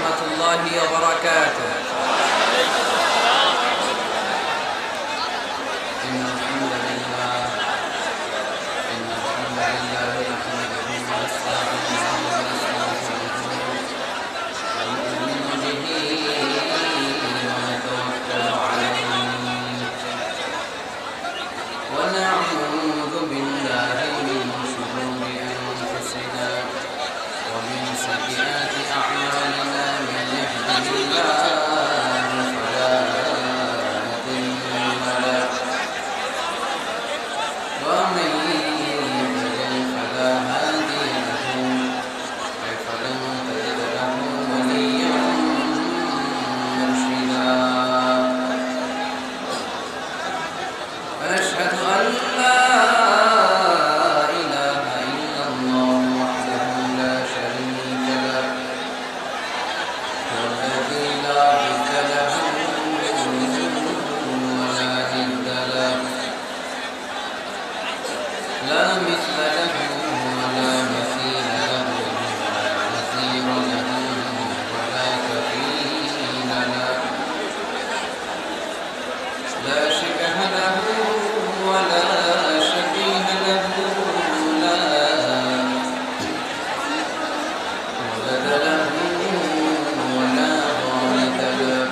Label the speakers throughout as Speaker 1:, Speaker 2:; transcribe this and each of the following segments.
Speaker 1: ورحمة الله وبركاته. إن الحمد لله نحمده ونستعينه ونستغفره ونؤمن به ونتوكل عليه ونعوذ بالله من شرور أنفسنا ومن سيئات أعمالنا. من يهده الله فلا مضل له ومن يضلل فلا هادي له فلن تجد له وليا مرشدا. ونشهد أن لا إله إلا الله وحده لا شريك له والذي لا ضد له ولا ند له لا مثل له ولا مثيل له ولا نظير له ولا كفيل له لا شبه له ولا شبيه له لا ولد له ولا والد له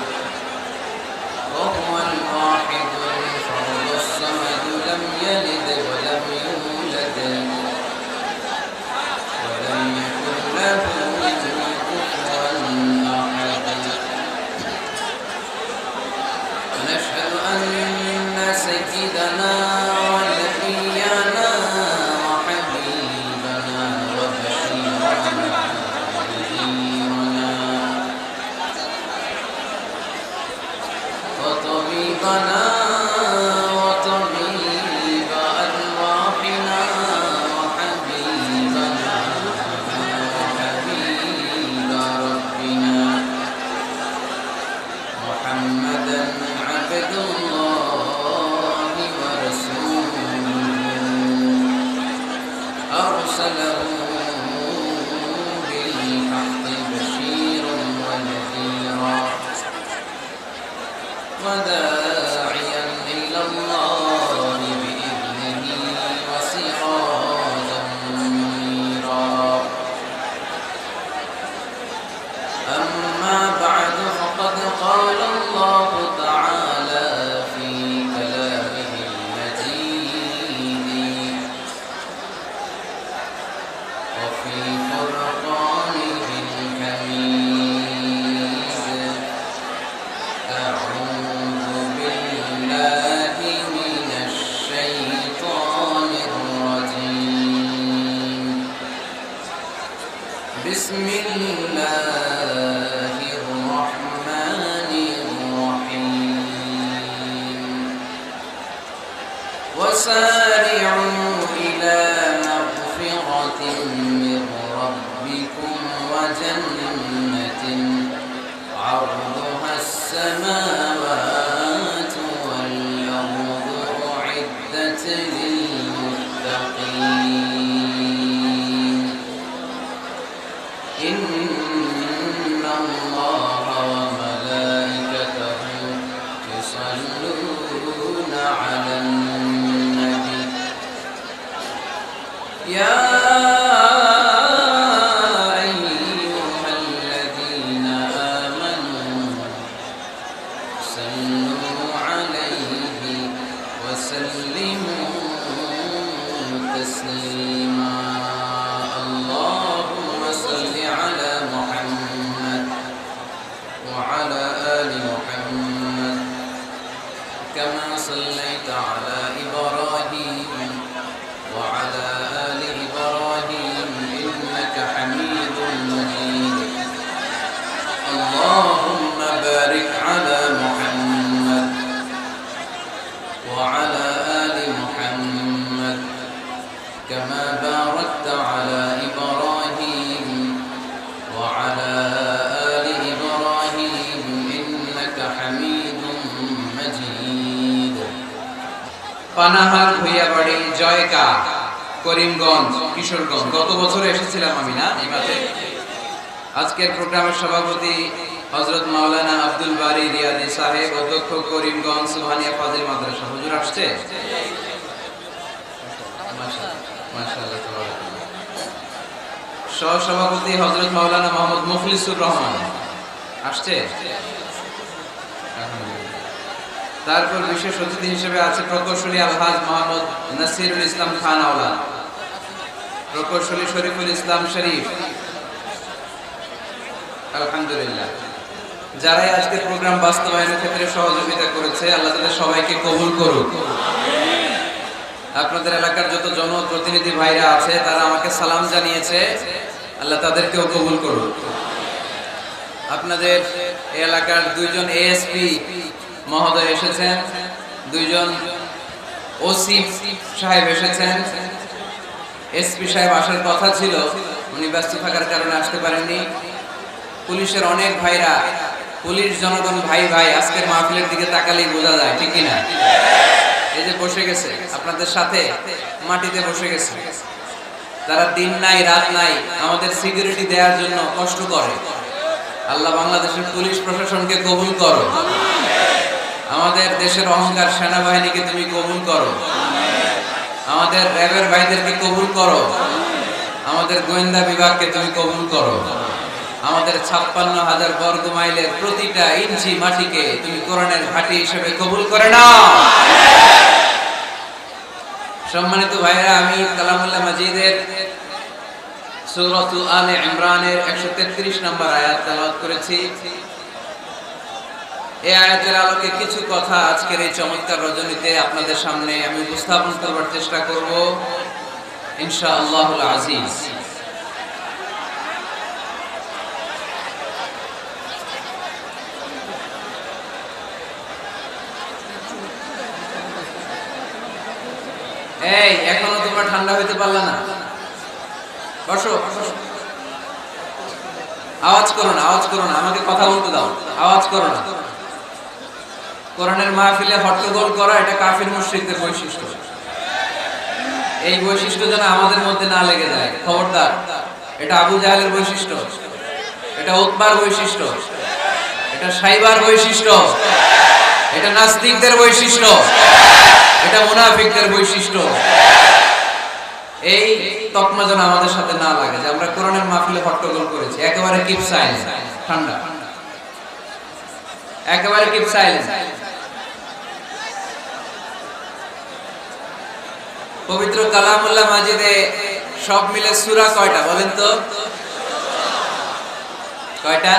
Speaker 1: وهو الواحد الفرد الصمد لم يلد ولم يولد ولم يكن له كفوا أحد. ونشهد أن سيدنا ونبينا وحبيبنا وبشيرنا ونذيرنا وطبيبنا وطبيب أرواحنا وحبيبنا وحبيب ربنا محمدا عبد الله ورسوله أرسله بالحق بشيرا ونذيرا وداعيا إلى الله بإذنه وسراجا منيرا. أما بعد فقد قال الله تعالى في كلامه المجيد وفي فرقانه الحميد. أعوذ بالله من الشيطان الرجيم. بسم الله الرحمن الرحيم. وسارعوا إلى مغفرة من ربكم وجنة عرضها السماوات والأرض أعدت للمتقين. إن الله وملائكته يصلون على النبي يا أيها الذين آمنوا صلوا عليه وسلموا تسليما. اللهم صل على محمد وعلى آل محمد كما صليت على إبراهيم وعلى آل إبراهيم إنك حميد مجيد. اللهم بارك على محمد وعلى آل محمد كما باركت على إبراهيم وعلى آل إبراهيم إنك حميد مجيد. পানাহার ভুইয়াবাড়ি জয়কা করিমগঞ্জ কিশোরগঞ্জ। গত বছর এসেছিলাম আমি না এই মাঠে, আজকের প্রোগ্রামের সভাপতি হযরত মাওলানা আব্দুল বারী রিয়াদি সাহেব, অধ্যক্ষ করিমগঞ্জ সুবহানিয়া ফাজিল মাদ্রাসা। হুজুর আসছে? মাশাআল্লাহ, তাবারাকাল্লাহ। সহসভাপতি হযরত মাওলানা মোহাম্মদ মুখলিসুর রহমান আসছে? তারপর বিশেষ অতিথি হিসেবে আছে প্রকৌশলী আলহাজ মোহাম্মদ নাসিরুল ইসলাম খান আওলাদ, প্রকৌশলী শরীফুল ইসলাম শরীফ। আলহামদুলিল্লাহ, যারাই আজকে প্রোগ্রাম বাস্তবায়নের ক্ষেত্রে সহযোগিতা করেছে, আল্লাহ তাদের সবাইকে কবুল করুক। আপনাদের এলাকার যত জনপ্রতিনিধি ভাইরা আছে তারা আমাকে সালাম জানিয়েছে, আল্লাহ তাদেরকেও কবুল করুক। আপনাদের এই এলাকার দুইজন এএসপি মহোদয় এসেছেন, দুইজন ওসি সাহেব এসেছেন। এসপি সাহেব আসার কথা ছিল, উনি ব্যস্ত থাকার কারণে আসতে পারেননি। পুলিশের অনেক ভাইরা, পুলিশ জনগণ ভাই ভাই আজকের মাহফিলের দিকে তাকালেই বোঝা যায়, ঠিক কিনা? এই যে বসে গেছে আপনাদের সাথে, মাটিতে বসে গেছে, তারা দিন নাই রাত নাই আমাদের সিকিউরিটি দেওয়ার জন্য কষ্ট করে। আল্লাহ বাংলাদেশের পুলিশ প্রশাসনকে কবুল করো, আমাদের দেশের অহংকার সেনাবাহিনীকে তুমি কবুল করো, আমাদের র্যাবের ভাইদেরকে কবুল করো, আমাদের গোয়েন্দা বিভাগকে তুমি কবুল করো, আমাদের 56,000 বর্গ মাইলের প্রতিটা ইঞ্চি মাটিকে তুমি কোরআনের ঘাঁটি হিসেবে কবুল করে নাও। সম্মানিত ভাইরা, আমি কালামুল্লাহ মাজিদের সূরাতু আলে ইমরানের 133 নম্বর আয়াত তেলাওয়াত করেছি। এই আয়াতের আলোকে কিছু কথা আজকের এই চমৎকার রজনীতে আপনাদের সামনে আমি উপস্থাপন করবার চেষ্টা করব ইনশাআল্লাহুল আজিজ। এই এখনো তোমরা ঠান্ডা হইতে পারলা না? বসো, আওয়াজ করো না, আওয়াজ করো না, আমাকে কথা বলতে দাও, আওয়াজ করো না। কোরআনের মাহফিলে হট্টগোল করা এটা কাফির মুশরিকদের বৈশিষ্ট্য। এই বৈশিষ্ট্য যেন আমাদের মধ্যে না লেগে যায়, খবরদার। এটা আবু জাহেলের বৈশিষ্ট্য, এটা উতবার বৈশিষ্ট্য, এটা সাইবার বৈশিষ্ট্য, এটা নাস্তিকদের বৈশিষ্ট্য, এটা মুনাফিকদের বৈশিষ্ট্য। এই তকমা যেন আমাদের সাথে না লাগে যে আমরা কোরআনের মাহফিলে হট্টগোল করেছি। একেবারে কিপ সাইলেন্ট, ঠান্ডা, একেবারে কিপ সাইলেন্ট। পবিত্র কালামুল্লাহ মাজিদে সব মিলে সূরা কয়টা বলেন তো? কয়টা?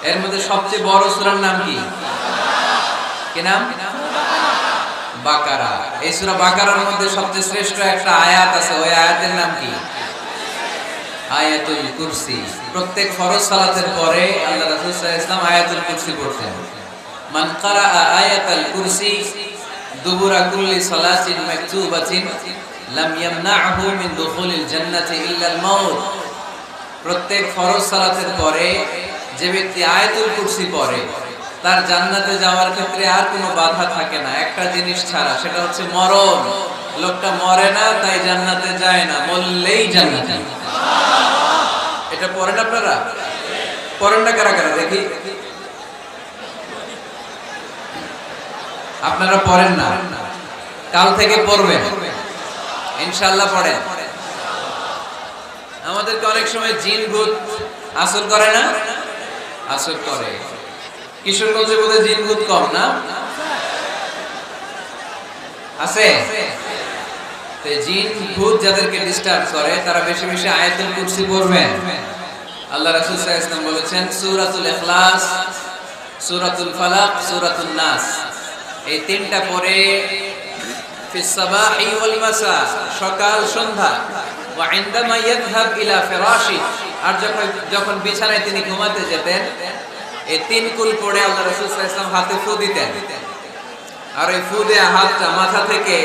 Speaker 1: এর মধ্যে সবচেয়ে বড় সূরার নাম কি? কি নাম? বাকারা। এই সূরা বাকারার মধ্যে সবচেয়ে শ্রেষ্ঠ একটা আয়াত আছে, ওই আয়াতের নাম কি? আয়াতুল কুরসি। প্রত্যেক ফরজ সালাতের পরে আল্লাহ রাসূল সাল্লাল্লাহু আলাইহি ওয়াসাল্লাম আয়াতুল কুরসি পড়তেন। মান ক্বারা আয়াতুল কুরসি দুবুরা কুল্লি সালাতিন মাকতুবাতিন লাম ইয়ামনাহু মিন দুখুলিল জান্নাতি ইল্লা আল মাউত। প্রত্যেক ফরজ সালাতের পরে যে ব্যক্তি আয়াতুল কুরসি পড়ে তার জান্নাতে যাওয়ার ক্ষেত্রে আর কোনো বাধা থাকে না, একটা জিনিস ছাড়া, সেটা হচ্ছে মরণ। লোকটা মরে না তাই জান্নাতে যায় না, মরলেই জান্নাতে। এটা পড়েন আপনারা? পড়েন না কারা কারা দেখি? আপনারা পড়েন না, কাল থেকে পড়বেন ইনশাআল্লাহ। পড়েন। আমাদেরকে অনেক সময় জিন ভূত আসর করে না? আসর করে। কিশোরগঞ্জে বোধহয় জিন ভূত কম না? আছে? জিন ভূত যাদেরকে ডিস্টার্ব করে তারা বেশি বেশি আয়াতুল কুরসি পড়বেন। আল্লাহ রাসূল সাল্লাল্লাহু আলাইহি ওয়াসাল্লাম বলেছেন সূরাতুল ইখলাস, সূরাতুল ফালাক, সূরাতুন নাস, এই তিনটা পড়ে ফিস সাবাহি ওয়াল মাসা, সকাল সন্ধ্যা, ওয়া ইনদামা ইয়াযহাব ইলা ফিরাশি, আর যখন বিছানায় তিনি ঘুমাতে যেতেন এই তিন কুল পড়ে আল্লাহ রাসূল সাল্লাল্লাহু আলাইহি ওয়াসাল্লাম হাতে ফু দিতেন। আর ওই ফু দেয়া হাতটা মাথা থেকে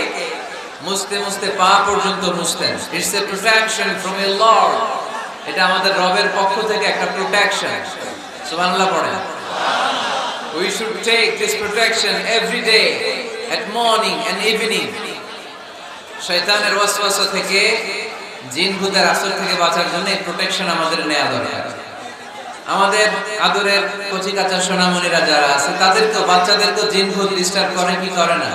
Speaker 1: মুছতে মুছতে পা পর্যন্ত মুছতেন। It's a protection from a lord. এটা আমাদের রবের পক্ষ থেকে একটা প্রোটেকশন। সুবহানাল্লাহ পড়েন। We should take this protection every day at morning and evening. শয়তানের ওয়াসওয়াসা থেকে জিন ভূতের আসর থেকে বাঁচার জন্য এই প্রোটেকশন আমাদের নেওয়া দরকার। আমাদের আদরের কচি কাঁচা সোনামণিরা যারা আছে তাদেরকেও, বাচ্চাদেরকেও জিন ভূত ডিস্টার্ব করে কি করে না?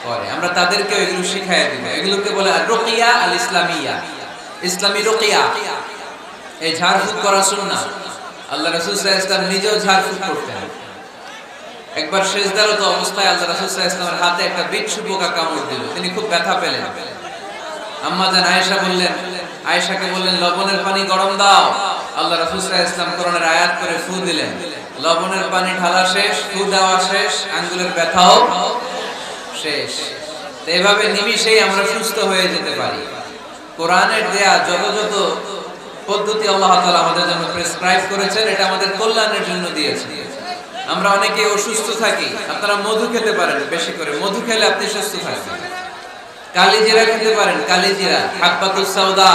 Speaker 1: করে। আমরা তাদেরকেও এগুলো শিখাই দিব। এগুলোকে বলে রুকিয়া আল ইসলামিয়া, ইসলামী রুকিয়া। এই ঝাড়ফুঁক করা সুন্নাহ। আল্লাহ রাসূল সাল্লাল্লাহু আলাইহি ওয়াসাল্লাম নিজেও ঝাড়ফুঁক করতেন। একবার সেজদারত অবস্থায় আল্লাহ রাসূল সাল্লাল্লাহু আলাইহি ওয়াসাল্লামের হাতে একটা বিচ্ছু পোকা কামড় দিল, তিনি খুব ব্যথা পেলেন। আম্মা জান আয়েশা বললেন, আয়েশাকে বললেন লবণের পানি গরম দাও। আল্লাহ রাসূল সাল্লাল্লাহু আলাইহি ওয়াসাল্লাম কোরআনের আয়াত করে ফু দিলেন, লবণের পানি ঢালা শেষ, ফু দেওয়া শেষ, আঙ্গুলের ব্যথাও শেষ। তো এভাবে নিমিষেই আমরা সুস্থ হয়ে যেতে পারি। কোরআনের দেয়া যত যত পদ্ধতি আল্লাহ তাআলা আমাদের জন্য প্রেসক্রাইব করেছেন, এটা আমাদের কল্যাণের জন্য দিয়েছেন। আমরা অনেকে অসুস্থ থাকি, আপনারা মধু খেতে পারেন, বেশি করে মধু খেলে আপনি সুস্থ থাকবেন। কালিজিরা খেতে পারেন, কালিজিরা হাব্বাতুস সাউদা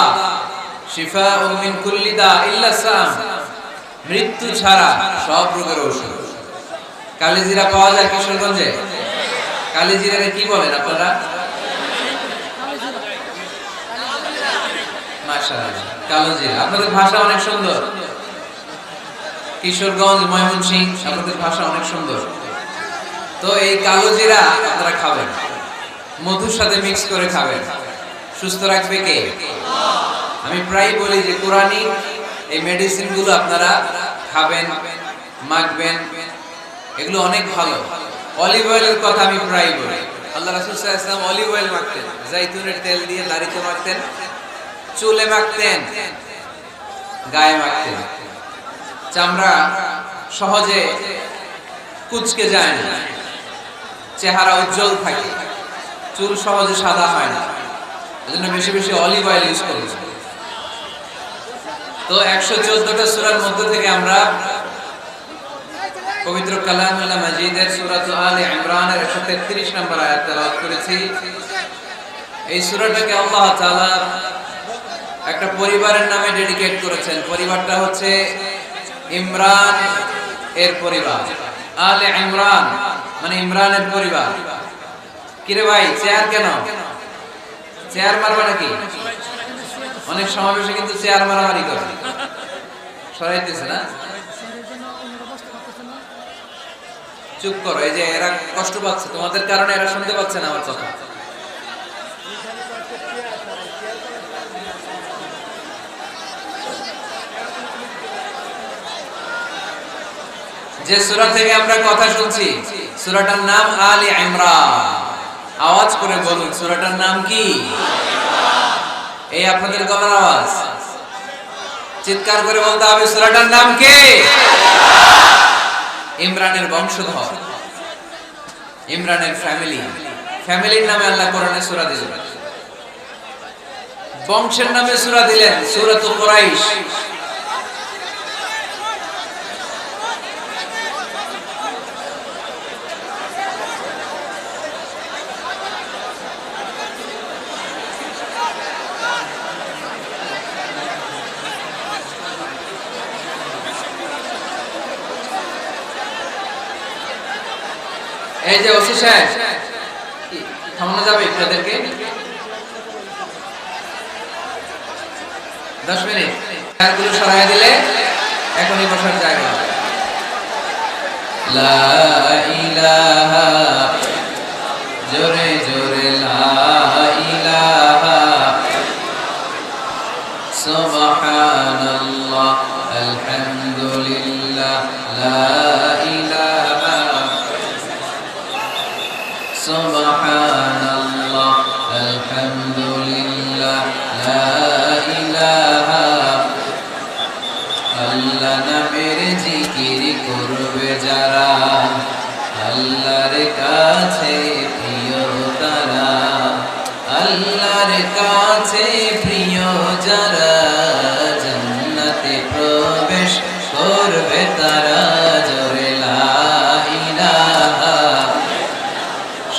Speaker 1: শিফাউম মিন কুল্লি দা ইল্লা সাম, মৃত্যু ছাড়া সব রোগের ঔষধ। কালিজিরা পাওয়া যায় কিশোরগঞ্জে। কালিজিরারে কি বলেন আপনারা? মাশাআল্লাহ, কালোজিরা। আপনাদের ভাষা অনেক সুন্দর। কিশোরগঞ্জ, ময়মনসিংহ, আপনাদের ভাষা অনেক সুন্দর। তো এই কালোজিরা আপনারা খাবেন, মধুর সাথে মিক্স করে খাবেন। সুস্থ রাখবে কে? আমি প্রায় বলি যে কোরআনিক এই মেডিসিন গুলো আপনারা খাবেন, মাখবেন, এগুলো অনেক ভালো। অলিভ অয়েলের কথা আমি প্রায় বলি। আল্লাহ রাসূল সাল্লাল্লাহু আলাইহি ওয়াসাল্লাম অলিভ অয়েল মাখতেন, জাইতুনের তেল দিয়ে দাড়িতে মাখতেন, চুলে মাখতেন, গায়ে মাখতেন। চামড়া সহজে কুঁচকে যায় না, চেহারা উজ্জ্বল থাকে, চুল সহজে সাদা হয় না। এজন্য বেশি বেশি অলিভ অয়েল ইউজ করব। তো 114টা সূরার মধ্যে থেকে আমরা পবিত্র কালামুল্লাহ মাজিদের সূরা আলে ইমরানের 133 নম্বর আয়াত তেলাওয়াত করেছি। এই সূরাটাকে আল্লাহ তাআলা একটা পরিবারের নামে ডেডিকেট করেছেন। পরিবারটা হচ্ছে ইমরান এর পরিবার। আলে ইমরান মানে ইমরানের পরিবার। কিরে ভাই, চেয়ার কেন? চেয়ার মারবা নাকি? অনেক সমাবেশে কিন্তু চেয়ার মারামারি করে, সরাইতেছে না? চুপ করো, এই যে এরা কষ্ট পাচ্ছে তোমাদের কারণে, এরা শুনতে পাচ্ছে না আমার কথা। যে সূরা থেকে আমরা কথা শুনছি, সূরাটার নাম আলে ইমরান। আওয়াজ করে বলুন, সূরাটার নাম কি? এই আপনাদের গলার আওয়াজ, চিৎকার করে বলতে হবে, সূরাটার নাম কি? ইমরানের বংশধর, ইমরানের ফ্যামিলি। ফ্যামিলির নামে আল্লাহ কোরআনে সূরা দিলেন, বংশের নামে সূরা দিলেন সূরাতুল কুরাইশ। এই যে ওসি সাহেব, থামানো যাবে আপনাদেরকে 10 মিনিট? চেয়ারগুলো সরাই দিলে এখনই বসার জায়গা হবে। লা ইলাহা, জোরে জোরে লা ইলাহা, সুবহানাল্লাহ, আলহামদুলিল্লাহ, লা ইলাহা, সুবহানাল্লাহ, আলহামদুলিল্লাহ, লা ইলাহা। আল্লাহ নামের জিকির করবে যারা, আল্লাহর কাছে প্রিয় তারা, আল্লাহর কাছে প্রিয় যারা, জান্নাতে প্রবেশ করবে তারা। জোরে লা ইলাহা,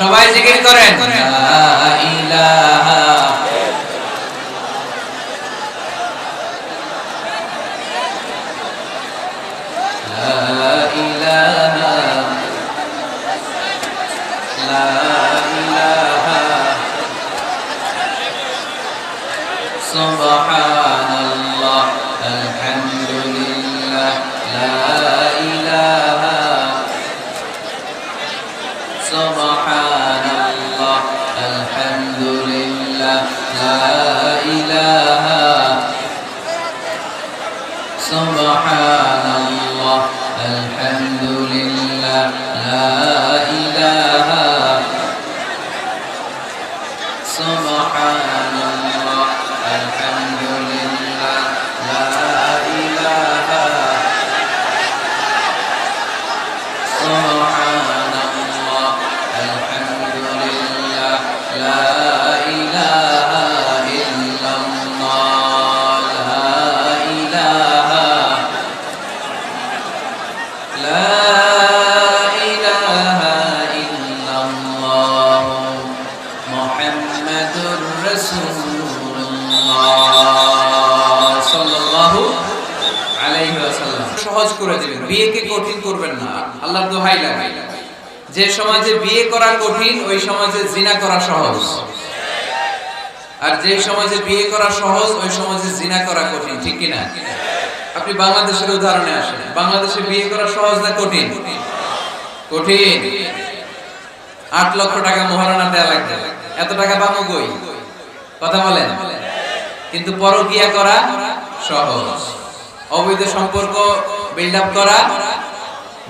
Speaker 1: সবাই জিকির করেন, লা ইলাহা, লা ইলাহা, লা ইলাহা, সুবহানাল্লাহ আলহামদুলিল্লাহ লা ইলাহা সুবহানাল্লাহ আলহামদুলিল্লাহ লা ইলাহা সুবহানাল্লাহ আলহামদুলিল্লাহ লা ইলাহা ইল্লাল্লাহ লা ইলাহা ইল্লাল্লাহ মুহাম্মাদুর রাসূলুল্লাহ সাল্লাল্লাহু আলাইহি ওয়াসাল্লাম। সহজ করে দিবেন, বিয়েকে কঠিন করবেন না। আল্লাহর দোহাই লাগে, যে সমাজে বিয়ে করা কঠিন ওই সমাজে জিনা করা সহজ, আর যে সমাজে বিয়ে করা সহজ ওই সমাজে জিনা করা কঠিন, ঠিক কি না? আপনি বাংলাদেশের উদাহরণে আসেন, বাংলাদেশে বিয়ে করা সহজ না কঠিন? কঠিন। 8 লক্ষ টাকা মহারণা দেয়া লাগবে, এত টাকা পাবো কই? কথা বলেন। কিন্তু পরকিয়া করা সহজ, অবৈধ সম্পর্ক বিল্ড আপ করা,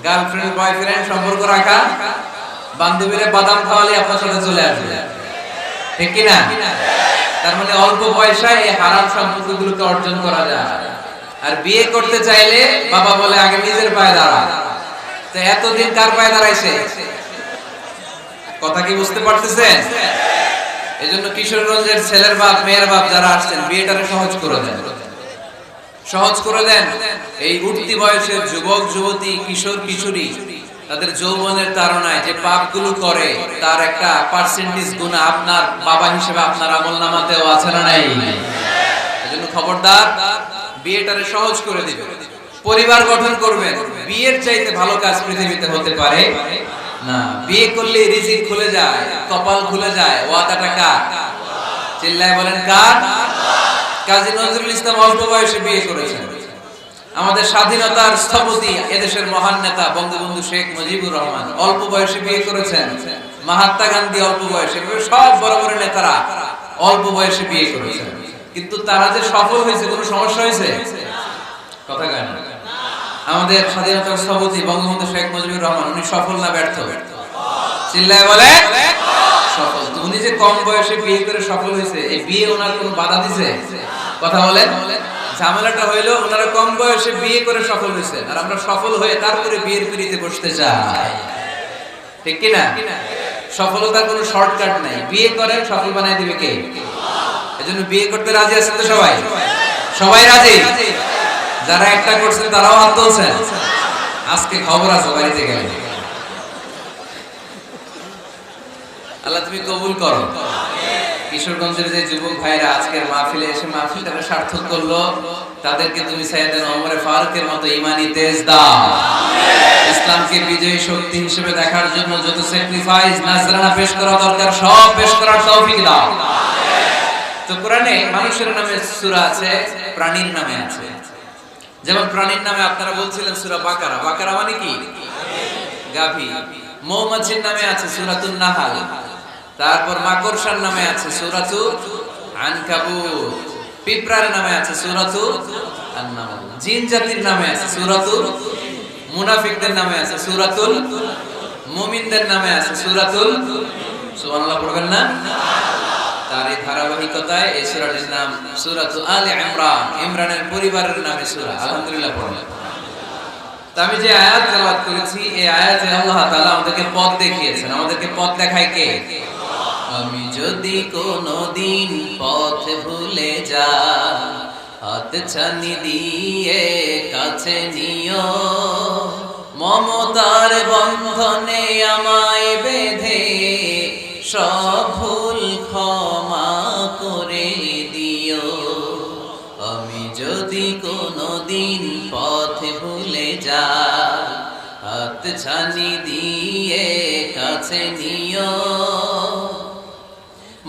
Speaker 1: গার্লফ্রেন্ড বয়ফ্রেন্ড সম্পর্ক রাখা, বান্ধবীরা বাদাম খাওয়ালে আপনার সাথে চলে আসবে, ঠিক কি না? তার মানে অল্প পয়সায় এই হারাম সম্পর্কগুলোকে অর্জন করা যায়। আর বিয়ে করতে চাইলে বাবা বলে আগে নিজের পায়ে দাঁড়া। তো এতদিন কার পায়ে দাঁড়াইছে? কথা কি বুঝতে পারতেছেন? এজন্য কিশোরগঞ্জের ছেলের বাপ মেয়ের বাপ যারা আসছেন, বিয়েটাকে সহজ করে দেন, সহজ করে দেন। এই উঠতি বয়সের যুবক যুবতী, কিশোর কিশোরী তাদের যৌবনের তাড়নায় যে পাপগুলো করে তার একটা পার্সেন্টেজ গুনাহ আপনার বাবা হিসেবে আপনার আমলনামাতেও আছে না নাই? এজন্য খবরদার, বিয়েটারে সহজ করে দিবেন, পরিবার গঠন করবেন। বিয়ের চাইতে ভালো কাজ পৃথিবীতে হতে পারে না। বিয়ে করলে রিজিক খুলে যায়, কপাল খুলে যায়। ওয়াদাটা কার? চিল্লায় বলেন কার? কাজী নজরুল ইসলাম অল্প বয়সে বিয়ে করেছেন। আমাদের স্বাধীনতার স্থপতি এদেশের মহান নেতা বঙ্গবন্ধু শেখ মুজিবুর রহমান অল্প বয়সে বিয়ে করেছেন। মহাত্মা গান্ধী অল্প বয়সে, সব বড় বড় নেতারা অল্প বয়সে বিয়ে করেছেন। কিন্তু তারা যে সফল হয়েছে, কোনো সমস্যা হয়েছে? কথা কেন? আমাদের স্বাধীনতার স্থপতি বঙ্গবন্ধু শেখ মুজিবুর রহমান, উনি সফল না ব্যর্থ? চিল্লায় বলে সফল। উনি যে কম বয়সে বিয়ে করে সফল হয়েছে, এই বিয়ে ওনার কোনো বাধা দিছে? কথা বলেন। ঝামেলাটা হইলো ওনারা কম বয়সে বিয়ে করে সফল হয়েছে, আর আমরা সফল হয়ে তারপরে বিয়ের পিড়িতে বসতে চাই, ঠিক কি না? সফলতার কোনো শর্টকাট নাই। বিয়ে করেন, সফল বানাই দিবে কে? এজন্য বিয়ে করতে রাজি আছেন তো সবাই? সবাই রাজি? যারা একটা করছেন তারাও হাত তুলছেন। আজকে খবর আছে বাড়িতে গেলে। আল্লাহ তুমি কবুল করো। কিশোরগঞ্জের যে যুবক ভাইরা আজকের মাহফিলে এসে মাহফিলটাকে সার্থক করলো, তাদেরকে তুমি সাইয়েদনা ওমর ফারুকের মতো ঈমানি তেজ দাও। ইসলামকে বিজয়ী শক্তি হিসেবে দেখার জন্য যত স্যাক্রিফাইস নাজরানা পেশ করা দরকার সব পেশ করার তৌফিক দাও। তো কোরআনে মানুষের নামে সূরা আছে, প্রাণীর নামে আছে। যেমন প্রাণীর নামে আপনারা বলছিলেন সূরা বাকারা। বাকারা মানে কি? গাভী। মৌমাছির নামে আছে সূরাতুন নাহাল। তারপর মাকড়সার নামে আছে সূরাতুল আনকাবুত। পিঁপড়ার নামে আছে সূরাতুল আন-নামল। জিন জাতির নামে আছে সূরাতুল, মুনাফিকদের নামে আছে সূরাতুল, মুমিনদের নামে আছে সূরাতুল। সুবহানাল্লাহ পড়বেন না? তার এই ধারাবাহিকতায় এই সূরাটির নাম সূরাতু আলে ইমরান। ইমরানের পরিবারের নামে সূরা। আলহামদুলিল্লাহ পড়লেন। তো আমি যে আয়াত তেলাওয়াত করেছি, এই আয়াতে আল্লাহ তাআলা আমাদেরকে পথ দেখিয়েছেন। আমাদেরকে পথ দেখায় কে? আমি যদি কোনদিন পথ ভুলে যাই, হাত ছানি দিয়ে কাছে নিও, মমতার বন্ধনে আমায় বেঁধে সব ভুল ক্ষমা করে দিও। আমি যদি কোনদিন পথ ভুলে যাই, হাত ছানি দিয়ে কাছে নিও,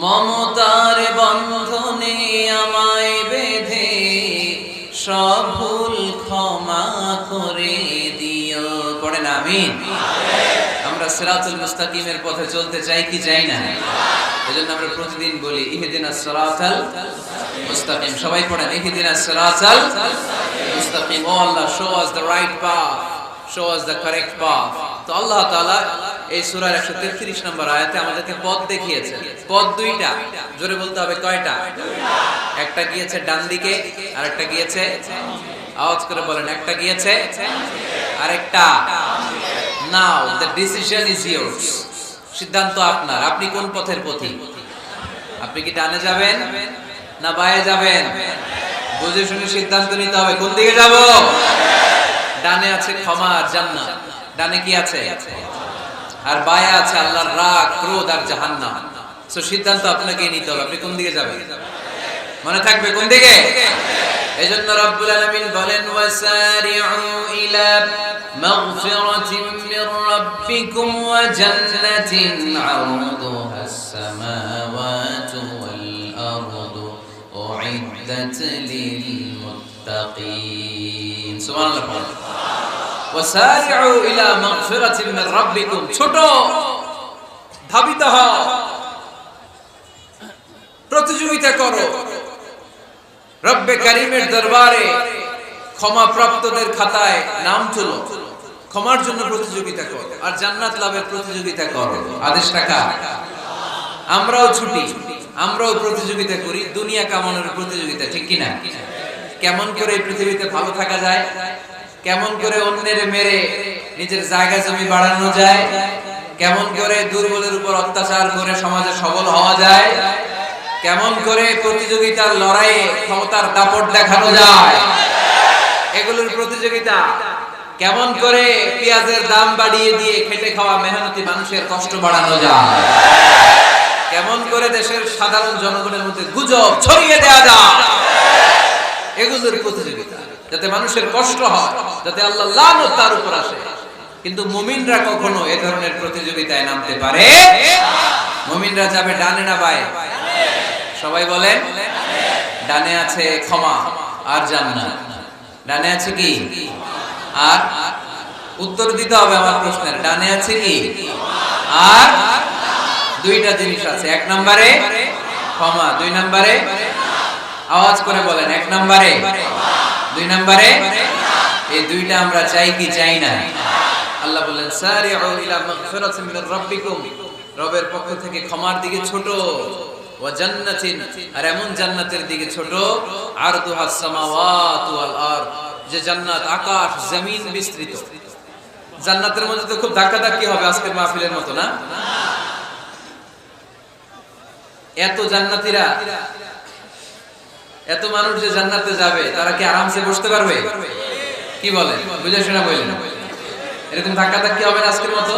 Speaker 1: মমতার বন্ধনে আমায় বেঁধে সব ভুল ক্ষমা করে দিও। পড়েন আমিন। আমরা সিরাতুল মুস্তাকিমের পথে চলতে চাই কি চাই না? এজন্য আমরা প্রতিদিন বলি ইহদিনাস সিরাতাল মুস্তাকিম। সবাই পড়েন ইহদিনাস সিরাতাল মুস্তাকিম। মুস্তাকিম, ও আল্লাহ show us the right path, show us the correct path। তো আল্লাহ তাআলা এই সূরার 133 নম্বর আয়াতে আমাদেরকে পথ দেখিয়েছেন। পথ দুইটা, জোরে বলতে হবে কয়টা? একটা গিয়েছে ডান দিকে আর একটা গিয়েছে, আওয়াজ করে বলেন, একটা গিয়েছে আর একটা। নাও the decision is yours, সিদ্ধান্ত আপনার। আপনি কোন পথের পথিক? আপনি কি ডানে যাবেন না বায়ে যাবেন? বুঝে শুনে সিদ্ধান্ত নিতে হবে, কোন দিকে যাব? ডানে আছে ক্ষমা আর জান্নাত, ডানে কি আছে? আর বায়ে আছে আল্লাহর রাগ, ক্রোধ আর জাহান্নাম। সো সিদ্ধান্ত আপনাকেই নিতে হবে, আপনি কোন দিকে যাবেন। মনে থাকবে কোন দিকে। এজন্য রব্বুল আলামিন বলেন, ওয়াসারিউ ইলা মাগফিরাতিন মির রাব্বিকুম ওয়া জান্নাতিন আরদুহাস সামাওয়াতু ওয়াল আরদু উইদ্দাত লিল মুত্তাকিন। সুবহানাল্লাহ। ওয়াসারিউ ইলা মাগফিরাতিন মির রাব্বিকুম, ছোট ধাবিত হও, প্রতিযোগিতা করো রব্বে কারীমের দরবারে, ক্ষমা প্রাপ্তদের খাতায় নাম তোলো, ক্ষমার জন্য প্রতিযোগিতা করো আর জান্নাত লাভের প্রতিযোগিতা করো। আদেশটা কার? আমরাও ছুটি, আমরাও প্রতিযোগিতা করি, দুনিয়া কামানোর প্রতিযোগিতা, ঠিক কি না? কেমন করে এই পৃথিবীতে ভালো থাকা যায়, কেমন করে অন্যের মেরে নিজের জায়গা জমি বাড়ানো যায়, কেমন করে দুর্বলের উপর অত্যাচার করে সমাজে সবল হওয়া যায়, কেমন করে প্রতিযোগিতার লড়াইয়ে ক্ষমতার দাপট দেখানো যায়, এগুলোর প্রতিযোগিতা। কেমন করে পেঁয়াজের দাম বাড়িয়ে দিয়ে খেটে খাওয়া মেহনতি মানুষের কষ্ট বাড়ানো যায়, কেমন করে দেশের সাধারণ জনগণের মধ্যে গুজব ছড়িয়ে দেওয়া যায়, এগুলোর প্রতিযোগিতা, যাতে মানুষের কষ্ট হয়, যাতে আল্লাহ লানত তার উপর আসে। কিন্তু মুমিনরা কখনো এ ধরনের প্রতিযোগিতায় নামতে পারে। মুমিনরা যাবে ডানে না বায়ে? সবাই বলেন, ডানে আছে ক্ষমা আর জান্নাত। ডানে আছে কি? আর উত্তর দিতে হবে আমার প্রশ্নের, ডানে আছে কি? আর দুইটা জিনিস আছে, এক নম্বরে ক্ষমা, দুই নম্বরে, আওয়াজ করে বলেন, এক নম্বরে, দুই নম্বরে। এই দুইটা আমরা চাই কি চাই না? আল্লাহ বলেন, সারিউ ইলা মাগফিরাতিন মির রাব্বিকুম, রবের পক্ষ থেকে ক্ষমার দিকে ছোট, ওয়া জান্নাতিন, আর এমন জান্নাতের দিকে ছোট, আরদুহাস সামাওয়াতু ওয়াল আরদ, যে জান্নাত আকাশ জমিন বিস্তৃত। জান্নাতের মধ্যে তো খুব ধাক্কাধাক্কি হবে আজকের মাহফিলের মতো না? এত জান্নাতীরা, এত মানুষ যে জান্নাতে যাবে, তারা কি আরামসে বসতে পারবে? কি বলেন, বুঝে শোনা বলেন? এরকম ধাক্কাধাক্কি হবে না আজকের মতো?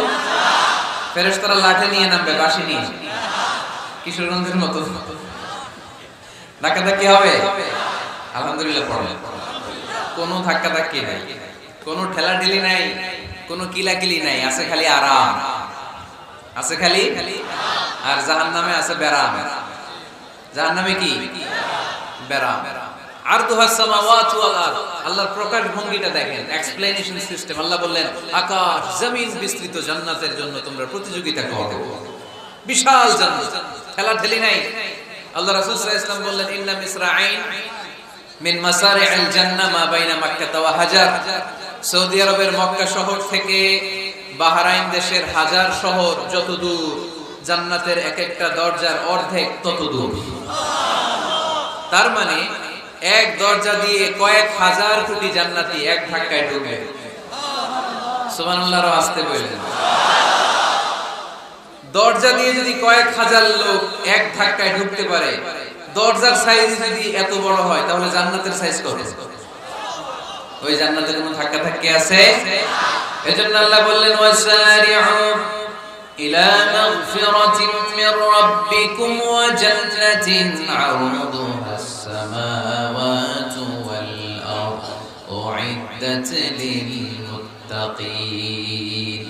Speaker 1: ফেরেশতারা লাঠি নিয়ে নামবে, বাঁশি নিয়ে, কিশোরগঞ্জের মতো ধাক্কাধাক্কি হবে? আলহামদুলিল্লাহ পড়ে, কোনো ধাক্কাধাক্কি নাই, কোনো ঠেলাঠেলি নাই, কোনো কিলাকিলি নাই, আছে খালি আরাম, আছে খালি। আর জাহান্নামে আছে বেরাম। জাহান্নামে কি? বেরাম। আরদুহাস সামাওয়াতু ওয়াল আরদ, আল্লাহর প্রকাশ ভঙ্গিটা দেখেন, এক্সপ্লেনেশন সিস্টেম। আল্লাহ বললেন, আকাশ জমিন বিস্তৃত জান্নাতের জন্য তোমরা প্রতিযোগিতা করো। বিশাল জান্নাত, ঠেলাঠেলি নাই। আল্লাহ রাসূল সাল্লাল্লাহু আলাইহি ওয়াসাল্লাম বললেন, ইন্না মিসরাঈন মিন মাসারি'আল জান্নাহ মা বাইনা মাক্কাহ ওয়া হাজার। সৌদি আরবের মক্কা শহর থেকে বাহরাইন দেশের হাজার শহর যত দূর, জান্নাতের এক একটা দরজার অর্ধেক তত দূর। তার মানে এক দরজা দিয়ে কয়েক হাজার কোটি জান্নাতি এক ধাক্কায় ঢুকবে। সুবহানাল্লাহ, আস্তে বলেন। দরজা দিয়ে যদি কয়েক হাজার লোক এক ধাক্কায় ঢুকতে পারে, দরজার সাইজ যদি এত বড় হয়, তাহলে জান্নাতের সাইজ কত? ওই জান্নাতে কোনো ধাক্কা ধাক্কি আছে? এজন্য আল্লাহ বললেন, ওয়াসারিউ ইলা মাগফিরাতিন মির রাব্বিকুম ওয়া জান্নাতিন আরদুহাস সামাওয়াতু ওয়াল আরদ উইদ্দাত লিল মুত্তাকিন।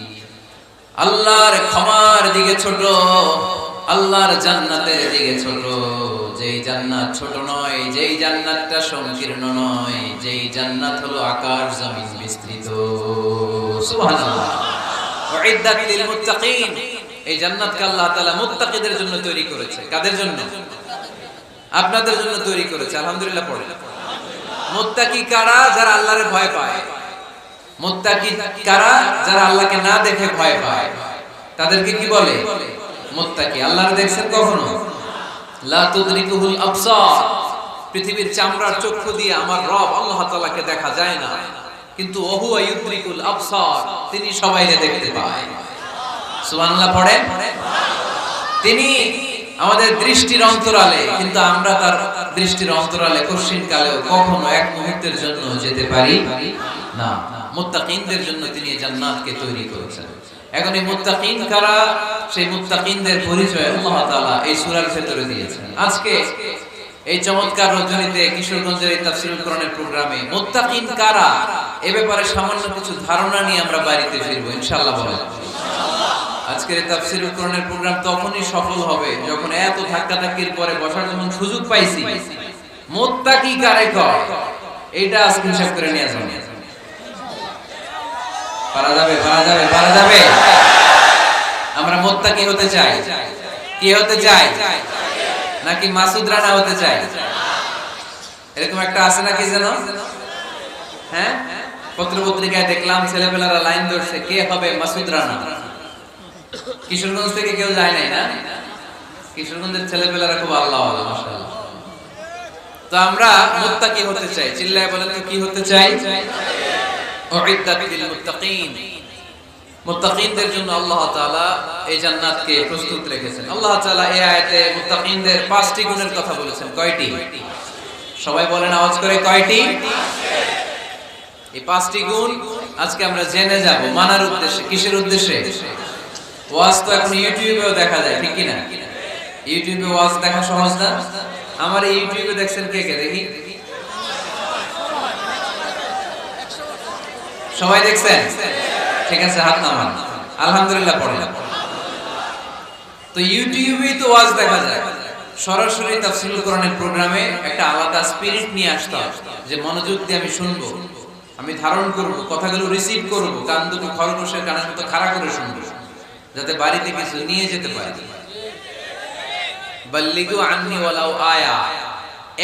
Speaker 1: আল্লাহর ক্ষমার দিকে ছোট, আল্লাহর জান্নাতের দিকে ছোট। যেই জান্নাত ছোট নয়, যেই জান্নাতটা সংকীর্ণ নয়, যেই জান্নাত হলো আকাশ জমিন বিস্তৃত। সুবহানাল্লাহ। উইদ্দাত লিল মুত্তাকিন, এই জান্নাতকে আল্লাহ তাআলা মুত্তাকিদের জন্য তৈরি করেছে। কাদের জন্য? আপনাদের জন্য তৈরি করেছে। আলহামদুলিল্লাহ পড়েন। মুত্তাকি কারা? যারা আল্লাহরে ভয় পায়। মুত্তাকি কারা? যারা আল্লাহকে না দেখে ভয় পায়, তাদেরকে কি বলে? মুত্তাকি। আল্লাহরে দেখছেন কখনো? লা তুদরিকুহুল আবসার। পৃথিবীর চামড়ার চক্ষু দিয়ে আমার রব আল্লাহ তাআলাকে দেখা যায় না, কিন্তু ওহুয়া ইউদরিকুল আবসার, তিনি সবাইকে দেখতে পায়। সুবহানাল্লাহ পড়েন। তিনি আমাদের দৃষ্টির অন্তরালে, কিন্তু আমরা তার দৃষ্টির অন্তরালে কঠিন কালেও কখনো এক মুহূর্তের জন্য যেতে পারি না। মুত্তাকিনদের জন্য তিনি জান্নাতকে তৈরি করেছেন। এখন এই মুত্তাকিন কারা? সেই মুত্তাকিনদের পরিচয় আল্লাহ তাআলা এই সূরার ভিতরে দিয়েছেন। আজকে এই চমৎকার রজনীতে কিশোরগঞ্জের এই তাফসীরুল কোরআনের প্রোগ্রামে মুত্তাকিন কারা এ ব্যাপারে সামান্য কিছু ধারণা নিয়ে আমরা বাড়িতে ফিরবো ইনশাআল্লাহ। বলেন আজকের তাফসীরুল কোরআনের প্রোগ্রাম তখনই সফল হবে যখন এত ধাক্কাধাক্কির পরে বসার যখন সুযোগ পাইছি, মুত্তাকি কারে কয় এইটা আজকে হিসাব করে নিয়ে আসুন। পারা যাবে, পারা যাবে, পারা যাবে। আমরা মুত্তাকি হতে চাই। কি হতে চাই? নাকি মাসুদ রানা হতে চাই? এরকম একটা আছে নাকি যেন? হ্যাঁ, পত্র পত্রিকায় দেখলাম ছেলেপেলারা লাইন ধরছে, কে হবে মাসুদ রানা। কিশোরগঞ্জ থেকে কেউ যায় নাই না? কিশোরগঞ্জের ছেলেপেলারা খুব আল্লাহ আল্লাহ মাশাআল্লাহ। তো আমরা মুত্তাকি হতে চাই। চিল্লায় বলেন তো কি হতে চাই? উইদ্দাত লিল মুত্তাকিন। মুত্তাকিনদের জন্য আল্লাহ তাআলা এই জান্নাতকে প্রস্তুত রেখেছেন। আল্লাহ তাআলা এই আয়াতে মুত্তাকিনদের 5টি গুণের কথা বলেছেন। কয়টি? সবাই বলেন আওয়াজ করে, কয়টি? এই 5টি গুণ আজকে আমরা জেনে যাব মানার উদ্দেশ্যে। কিসের উদ্দেশ্যে? ওয়াজ তো এখন ইউটিউবেও দেখা যায়, ঠিক কি না? ইউটিউবে ওয়াজ দেখা সহজ না? আমার এই ইউটিউবে দেখছেন কে কে? দেখি সবাই দেখছেন? ঠিক আছে, হাত নামান। আলহামদুলিল্লাহ পড়েন। তো ইউটিউবেই তো ওয়াজ দেখা যায়। সরাসরি তাফসীরুল কোরআনের প্রোগ্রামে একটা আলাদা স্পিরিট নিয়ে আসতে হবে, যে মনোযোগ দিয়ে আমি শুনবো, আমি ধারণ করব, কথাগুলো রিসিভ করব, কান দুটো খরগোশের কানের মতো খাড়া করে শুনবো, যাতে বাড়িতে কিছু নিয়ে যেতে পারি। বাল্লিগু আন্নি ওয়ালাউ আয়া।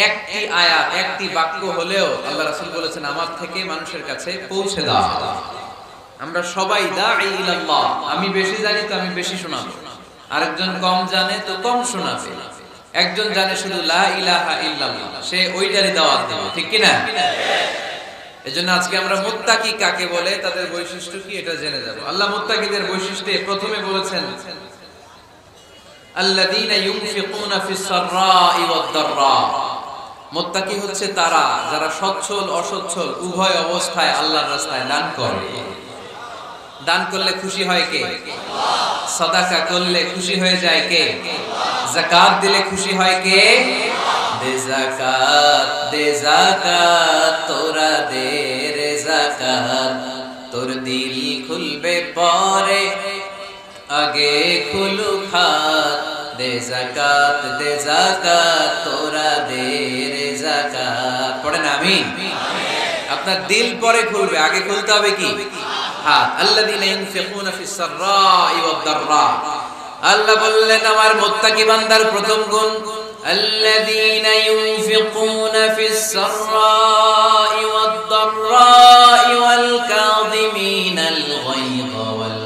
Speaker 1: একটি আয়াত, একটি বাক্য হলেও আল্লাহ রাসূল বলেছেন আমার থেকে মানুষের কাছে পৌঁছে দাও। আমরা সবাই দাঈ ইলাল্লাহ। আমি বেশি জানি তো আমি বেশি শোনাবো, আরেকজন কম জানে তো কম শোনাবে। একজন জানে শুধু লা ইলাহা ইল্লাল্লাহ, সে ওইটারই দাওয়াত দেবে, ঠিক কি না? এজন্য আজকে আমরা মুত্তাকি কাকে বলে, তাদের বৈশিষ্ট্য কি, এটা জেনে যাব। আল্লাহ মুত্তাকিদের বৈশিষ্ট্যে প্রথমে বলেছেন আল্লাযীনা ইউনফিকুনা ফিস সাররাই ওয়াদ দাররা। মুত্তাকি হচ্ছে তারা যারা সচ্ছল অসচ্ছল উভয় অবস্থায় আল্লাহর রাস্তায় দান করে। দান করলে খুশি হয় কে? আল্লাহ। সাদাকা করলে খুশি হয়ে যায় কে? আল্লাহ। যাকাত দিলে খুশি হয় কে? দে যাকাত, দে যাকাত, তোরা দে রে যাকাত, তোর দিল খুলবে পরে আগে খুলুক হাত। দে যাকাত, দে যাকাত, তোরা দে রে যাকাত। পড়েন আমিন। আপনার দিল পরে খুলবে, আগে খুলতে হবে কি? হাত। আল্লাযীনা ইউনফিকুনা ফিস সাররাই ওয়াদ দাররা। আল্লাহ বললেন আমার মুত্তাকি বান্দার প্রথম গুণ আল্লাযীনা ইউনফিকুনা ফিস সাররাই ওয়াদ দাররাই ওয়াল কাযিমিনাল গায়যা ওয়াল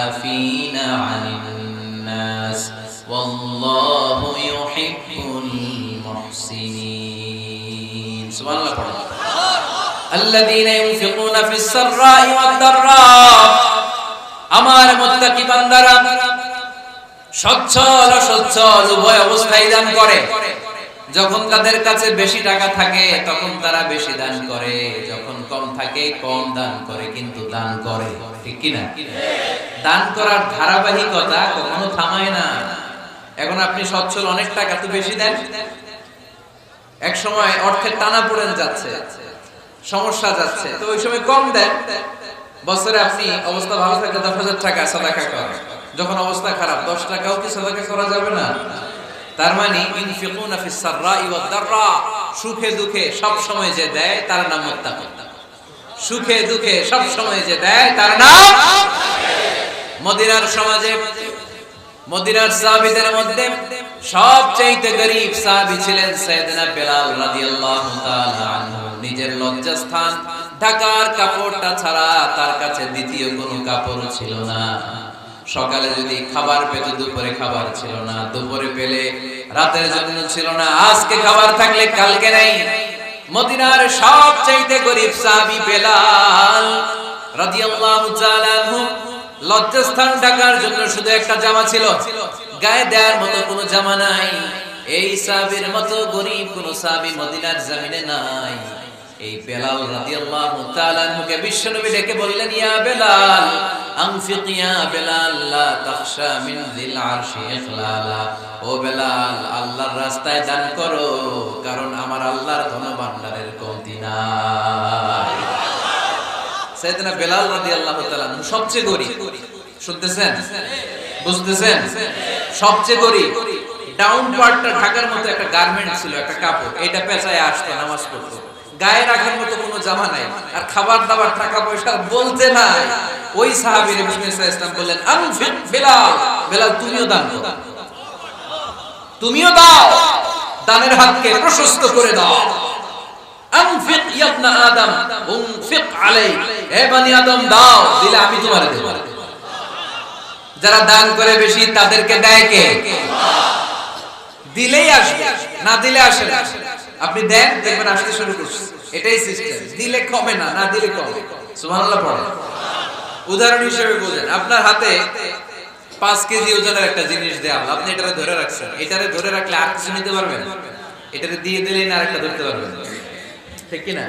Speaker 1: আফিনা আনিন নাস ওয়াল্লাহু ইউহিব্বুল মুহসিনিন। সুবহানাল্লাহ পড়ুন। আল্লাযীনা ইউনফিকুনা ফিস সাররাই ওয়াদ দাররা। আমার মুত্তাকি বান্দারা সচ্ছল অসচ্ছল উভয় অবস্থায় দান করে। যখন তাদের কাছে বেশি টাকা থাকে তখন তারা বেশি দান করে, যখন কম থাকে কম দান করে, কিন্তু দান করে, ঠিক কি না? দান করার ধারাবাহিকতা কখনো থামায় না। এখন আপনি সচ্ছল, অনেক টাকা তো বেশি দেন, এক সময় অর্থের টানা পড়ে যাচ্ছে, সমস্যা যাচ্ছে, তো ওই সময় কম দেন। বছরে আপনি অবস্থা ভালো থাকলে 10,000 টাকা সাদাকা করেন, যখন অবস্থা খারাপ 10 টাকাও কি সাদাকা করা যাবে না? তার মানে ইনফিকুনা ফিস সাররাই ওয়াদ দাররা, সুখে দুঃখে সব সময় যে দেয় তার নাম মুত্তাকি। সুখে দুঃখে সব সময় যে দেয় তার নাম। মদিনার সমাজে মদিনার সাহাবীদের মধ্যে সবচেয়ে গরীব সাহাবী ছিলেন সাইয়েদনা বেলাল রাদিয়াল্লাহু তাআলা আনহু। নিজের লজ্জাস্থান ঢাকার কাপড়টা ছাড়া তার কাছে দ্বিতীয় কোনো কাপড় ছিল না। সকালে যদি খাবার পেত, দুপুরে খাবার ছিল না, দুপুরে পেলে রাতের জন্য ছিল না, আজকে খাবার থাকলে কালকে নেই। মদিনার সবচাইতে গরীব সাহাবী বেলাল রাদিয়াল্লাহু তাআলা আনহু, লজ্জাস্থান ঢাকার জন্য শুধু একটা জামা ছিল, গায়ে দেওয়ার মতো কোনো জামা নাই। এই সাহাবীর মতো গরীব কোন সাহাবী মদিনার জমিনে নাই। এই বেলাল রাদিয়াল্লাহু তাআলা আনহুকে বিশ্বনবী ডেকে বললেন, ইয়া বেলাল আনফিক ইয়া বেলাল লা তাখশা মিন যিল আরশি ইখলালা। ও বেলাল, আল্লাহর রাস্তায় দান করো, কারণ আমার আল্লাহর ধনভাণ্ডারের কমতি নাই। সাইয়েদনা বেলাল রাদিয়াল্লাহু তাআলা আনহু সবচেয়ে গরীব। শুনতেছেন? বুঝতেছেন? সবচেয়ে গরীব। ডাউন পার্টটা ঢাকার মতো একটা গার্মেন্ট ছিল, একটা কাপড়, এটা পেঁচায় আসতো, নামাজ পড়তো। গায়ে রাখার মতো কোনো জামা নাই, আর খাবার দাবার টাকা পয়সা বলতে নাই। ওই সাহাবী নবী সাল্লাল্লাহু আলাইহি ওয়াসাল্লাম বললেন, আনফিক বেলাল, বেলাল তুমিও দান করো, তুমিও দাও, দানের হাতকে প্রশস্ত করে দাও। আনফিক ইয়া ইবনা আদম উনফিক আলাই, হে বনি আদম দাও, দিলে আমি তোমারে দেব। যারা দান করে বেশি তাদেরকে দেয় কে? দিলেই আসবে, না দিলে আসে না। আপনি দেন, দেখবেন আসতে শুরু করছে। এটাই সিস্টেম। দিলে কমে না, না দিলে কমে। সুবহানাল্লাহ পড়ে। উদাহরণ হিসেবে বুঝেন, আপনার হাতে 5 কেজি ওজনের একটা জিনিস দেয়া হলো, আপনি এটারে ধরে রাখছেন। এটারে ধরে রাখলে আর কিছু নিতে পারবেন? এটারে দিয়ে দিলেই না আরেকটা ধরতে পারবেন, ঠিক কি না?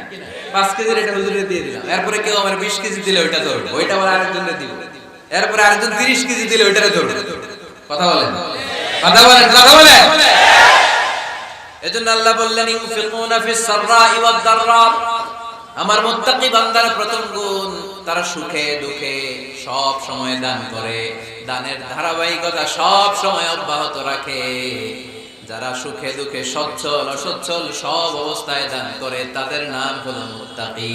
Speaker 1: 5 কেজির এটা হুজুরে দিয়ে দিলাম, এরপরে কেউ আমার 20 কেজি দিলে ওইটা ধরবে, ওইটা আবার আরেকজনকে দিব, এরপরে আরেকজন 30 কেজি দিলে ওইটারে ধরবে। কথা বলেন, কথা বলেন, কথা বলেন। এজন্য আল্লাহ বললেন, ইনফিকুনা ফিস সাররাই ওয়াদ দাররা। আমার মুত্তাকি বান্দার প্রথম গুণ, তারা সুখে দুঃখে সব সময় দান করে, দানের ধারাবাহিকতা সব সময় অব্যাহত রাখে। যারা সুখে দুঃখে সচ্ছল অসচ্ছল সব অবস্থায় দান করে, তাদের নাম হলো মুত্তাকি।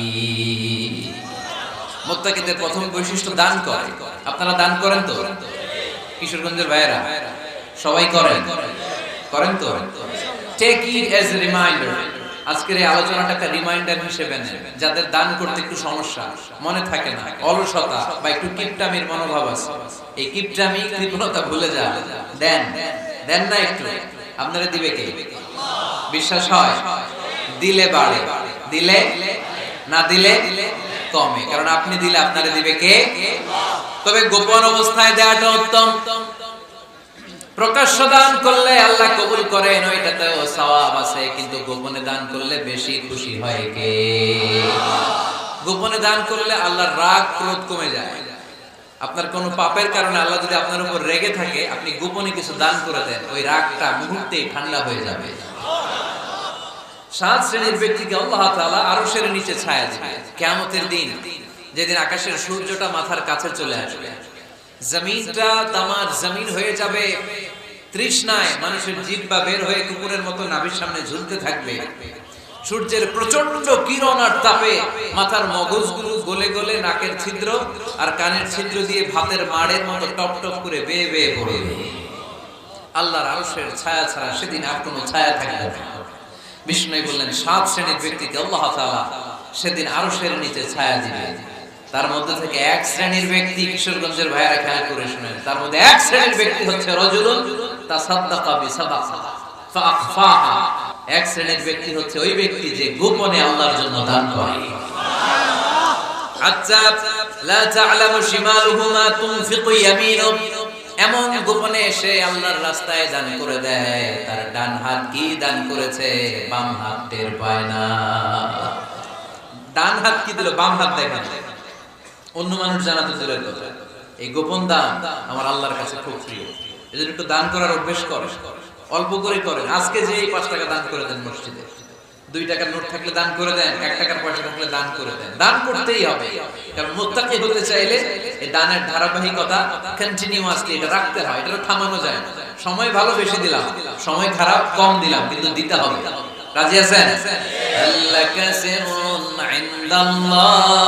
Speaker 1: মুত্তাকিদের প্রথম বৈশিষ্ট্য দান করে। আপনারা দান করেন তো? কিশোরগঞ্জের ভাইয়েরা সবাই করেন? করেন তো? Take it as a reminder. আজকের এই আলোচনাটা একটা রিমাইন্ডার হিসেবে নেন। যাদের দান করতে একটু সমস্যা, মনে থাকে না, অলসতা বা একটু কিপটামির মনোভাব আছে, এই কিপটামি কৃপণতা ভুলে যান, দেন। দেন না একটু, আপনারা দিবে কে? বিশ্বাস হয়? দিলে বাড়ে, দিলে না দিলে কমে, কারণ আপনি দিলে আপনারে দিবে কে? তবে গোপন অবস্থায় দেওয়াটা উত্তম। প্রকাশ্য দান করলে আল্লাহ কবুল করেন, ওইটাতেও সওয়াব আছে, কিন্তু গোপনে দান করলে বেশি খুশি হয় কে? গোপনে দান করলে আল্লাহর রাগ ক্রোধ কমে যায়। আপনার কোনো পাপের কারণে আল্লাহ যদি আপনার উপর রেগে থাকে, আপনি গোপনে কিছু দান করে দেন, ওই রাগটা মুহূর্তেই ঠান্ডা হয়ে যাবে। 7 শ্রেণীর ব্যক্তিকে আল্লাহ তাআলা আরশের নিচে ছায়া দিবে কিয়ামতের দিন, যেদিন আকাশের সূর্যটা মাথার কাছে চলে আসবে, জমিনটা তামার জমিন হয়ে যাবে, তৃষ্ণায় মানুষের জিহ্বা বের হয়ে কুকুরের মতো নাভির সামনে ঝুলতে থাকবে। সূর্যের প্রচন্ড কিরণ আর তাপে মাথার মগজগুলো গলে গলে নাকের ছিদ্র আর কানের ছিদ্র দিয়ে ভাতের মাড়ের মতো টপ টপ করে বেয়ে বেয়ে পড়বে। আল্লাহর আরশের ছায়া ছাড়া সেদিন আর কোনো ছায়া থাকবে না। বিষ্ণু বললেন, 7 শ্রেণীর ব্যক্তিকে আল্লাহ তাআলা সেদিন আরশের নিচে ছায়া দিবে। তার মধ্যে থেকে 1 শ্রেণীর ব্যক্তি, কিশোরগঞ্জের ভাইয়েরা খেয়াল করে শুনেন, তার মধ্যে 1 শ্রেণীর ব্যক্তি হচ্ছে রাজুলুন তাসাদ্দাকা বিসাদাকা ফাআখফাহা। 1 শ্রেণীর ব্যক্তি হচ্ছে ওই ব্যক্তি যে গোপনে আল্লাহর জন্য দান করে। আচ্ছা, লা তা'লামু শিমালুহু মা তুনফিকু ইয়ামিনু, এমন গোপনে সে আল্লাহর রাস্তায় দান করে দেয়, তার ডান হাত কি দান করেছে বাম হাত টের পায় না। ডান হাত কি দিল, বাম হাত দেখে না, অন্য মানুষ জানা তো দূরের কথা। এই গোপন দান আমার আল্লাহর কাছে খুব প্রিয়। এজন্য একটু দান করার অভ্যাস করে, অল্প করে করেন। আজকে যে এই 5 টাকা দান করে দেন মসজিদে, 2 টাকার নোট থাকলে দান করে দেন, 1 টাকার পয়সা থাকলে দান করে দেন। দান করতেই হবে, কারণ মুত্তাকি হতে চাইলে এই দানের ধারাবাহিকতা কন্টিনিউয়াসলি এটা রাখতে হয়, এটা থামানো যায় না। সময় ভালো বেশি দিলাম, সময় খারাপ কম দিলাম, কিন্তু দিতে হবে। রাজি আছেন? আল্লাকা সিরুন ইনদাল্লাহ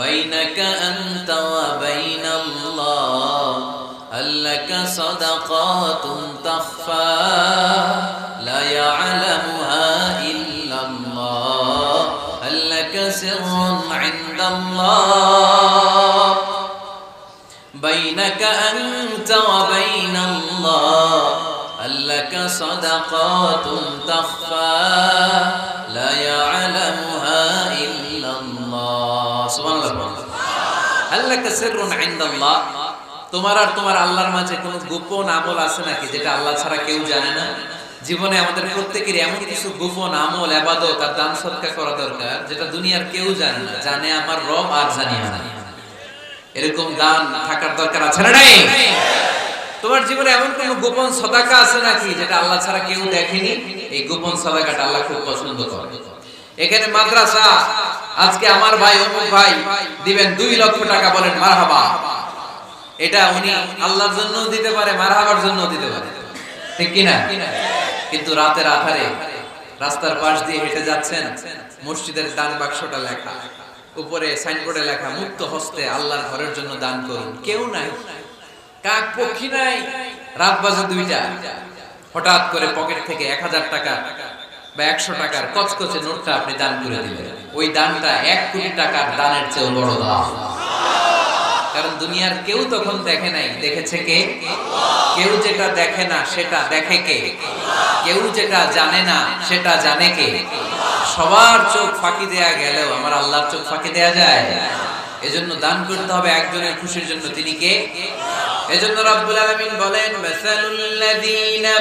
Speaker 1: বাইনাকা আনতা ওয়া বাইনাল্লাহ, আল্লাকা সাদাকাতুন তাখফা লা ইয়ালামুহা ইল্লা সিররুন ইনদাল্লাহ বাইনাকা আনতা ওয়া বাইনাল্লাহ আল্লাকা সাদাকাতুন তাখফা লা ইয়ালামুহা ইল্লাল্লাহ সুবহানাল্লাহ আল্লাকা সিররুন ইনদাল্লাহ তোমার আর তোমার আল্লাহর মাঝে কোনো গোপন আমল আছে নাকি যেটা আল্লাহ ছাড়া কেউ জানে না? জীবনে আমাদের প্রত্যেকের এমন কিছু গোপন আমল ইবাদত আর দান সদকা করা দরকার যেটা দুনিয়ার কেউ জানে না, জানে আমার রব আর জানি আমি। এরকম দান থাকার দরকার আছে না নাই? তোমার জীবনে এমন কোন গোপন সদাকা আছে নাকি যেটা আল্লাহ ছাড়া কেউ দেখেনি? এই গোপন সদাকাটা আল্লাহ খুব পছন্দ করে। এখানে মাদ্রাসা আজকে আমার ভাই অমুক ভাই দিবেন 2 লক্ষ টাকা, বলেন মারহাবা। এটা উনি আল্লাহর জন্য দিতে পারে, মারহাবার জন্য দিতে পারে, ঠিক কি না? কিন্তু রাতের আধারে রাস্তার পাশ দিয়ে হেঁটে যাচ্ছেন, মসজিদের দান বাক্সটা লেখা, উপরে সাইনবোর্ডে লেখা মুক্ত হস্তে আল্লাহর ঘরের জন্য দান করুন। কেউ নাই, কাক পক্ষী নাই। রাত বাজে 2টা, হঠাৎ করে পকেট থেকে 1000 টাকা বা 100 টাকার কচকচে নোটটা আপনি দান করে দিলেন। ওই দানটা 1 কোটি টাকার দানের চেয়ে বড় দান। কারণ দুনিয়ার কেউ তখন দেখে নাই, দেখেছে কে? কেউ যেটা দেখে না সেটা দেখে কে? কেউ যেটা জানে না সেটা জানে কে? সবার চোখ ফাঁকি দেয়া গেলেও আমার আল্লাহর চোখ ফাঁকি দেয়া যায়? এজন্য দান করতে হবে একজনের খুশির জন্য, তিনি কে? এজন্য রব্বুল আলামিন বলেন, মাসালুল্লাযীনা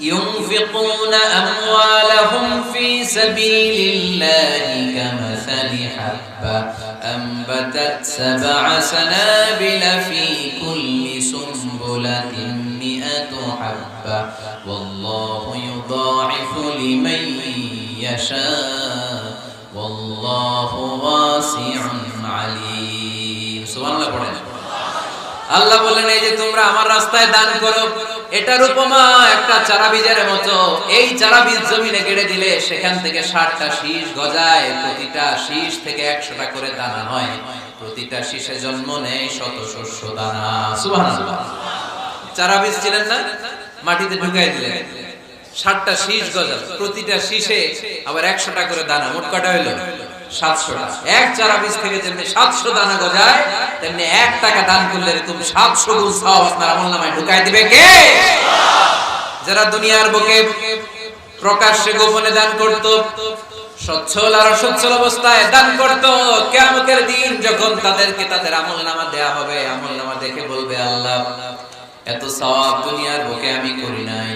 Speaker 1: ইউনফিকুনা আমওয়ালাহুম ফি সাবিলিল্লাহি কামাসালি হাব্বা أنبتت 7 سنابل في كل سنبلة 100 حبة والله يضاعف لمن يشاء والله واسع عليم سبحان الله পড়েন। আল্লাহ বলেন, এই যে তোমরা আমার রাস্তায় দান করো, এটার উপমা একটা চারা বীজের মতো। এই চারা বীজ জমিনে গেড়ে দিলে সেখান থেকে 60টা শীষ গজায়, প্রতিটা শীষ থেকে 100টা করে দানা হয়, প্রতিটা শীষে জন্ম নেয় শত শস্য দানা। সুবহানাল্লাহ। চারা বীজ ছিলেন না, মাটিতে ঢুকাই দিলেন, 60টা শীষ গজাল, প্রতিটা শীষে আবার 100টা করে দানা, মোট কটা হইল? 700টা। এক চারা বীজ থেকে যেমনি 700 দানা গজায়, তেমনি 1 টাকা দান করলে এরকম 700 গুণ সওয়াব আপনার আমলনামায় ঢুকাই দিবে কে? যারা দুনিয়ার বুকে প্রকাশ্যে গোপনে দান করত, সচ্ছল আর অসচ্ছল অবস্থায় দান করত, কিয়ামতের দিন যখন তাদেরকে তাদের আমলনামা দেয়া হবে, আমলনামা দেখে বলবে, আল্লাহ এত সওয়াব দুনিয়ার বুকে আমি করি নাই,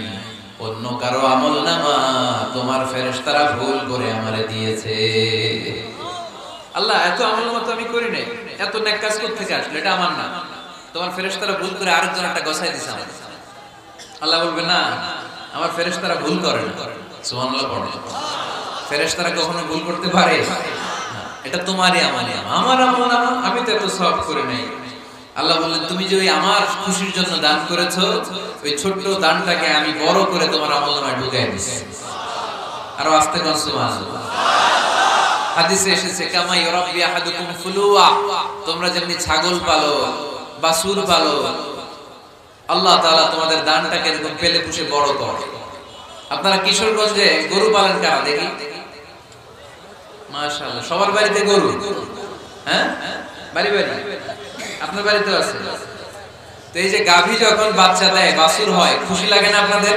Speaker 1: অন্য কারো আমলনামা তোমার ফেরেশতারা ভুল করে আমারে দিয়েছে। আল্লাহ এত আমলনামা তো আমি করি নাই, এত নেক কাজ করতে থেকে আসলে এটা আমার না, তোমার ফেরেশতারা ভুল করে আরেকজন একটা গছাই দিয়েছে আমার। আল্লাহ বলবে, না আমার ফেরেশতারা ভুল করে না। সুবহানাল্লাহ পড়ো। ফেরেশতারা কখনো ভুল করতে পারে না, এটা তোমারই আমারই, আমার আমলনামা, আমি তো এত সওয়াব করে নাই। আল্লাহ বললেন, তুমি যে ওই আমার খুশির জন্য দান করেছো, ওই ছোট্ট দানটাকে আমি বড় করে তোমার আমলনামায় ঢুকাই দিয়েছি। আর আস্তে করে সুবহানাল্লাহ। হাদিসে এসেছে, কামা ইউরাব্বি আহাদুকুম ফুলুয়া, তোমরা যেমনি ছাগল পালো, বাছুর পালো, আল্লাহ তাআলা তোমাদের দানটাকে এরকম পেলে পুষে বড় করে। আপনারা কিশোরগঞ্জে গরু পালন কারা দেখি? মাশাআল্লাহ, সবার বাড়িতে গরু। হ্যাঁ, বাড়ি বাড়ি আপনার বাড়িতেও আছে। তো এই যে গাভী যখন বাচ্চা দেয়, বাছুর হয়, খুশি লাগে না আপনাদের?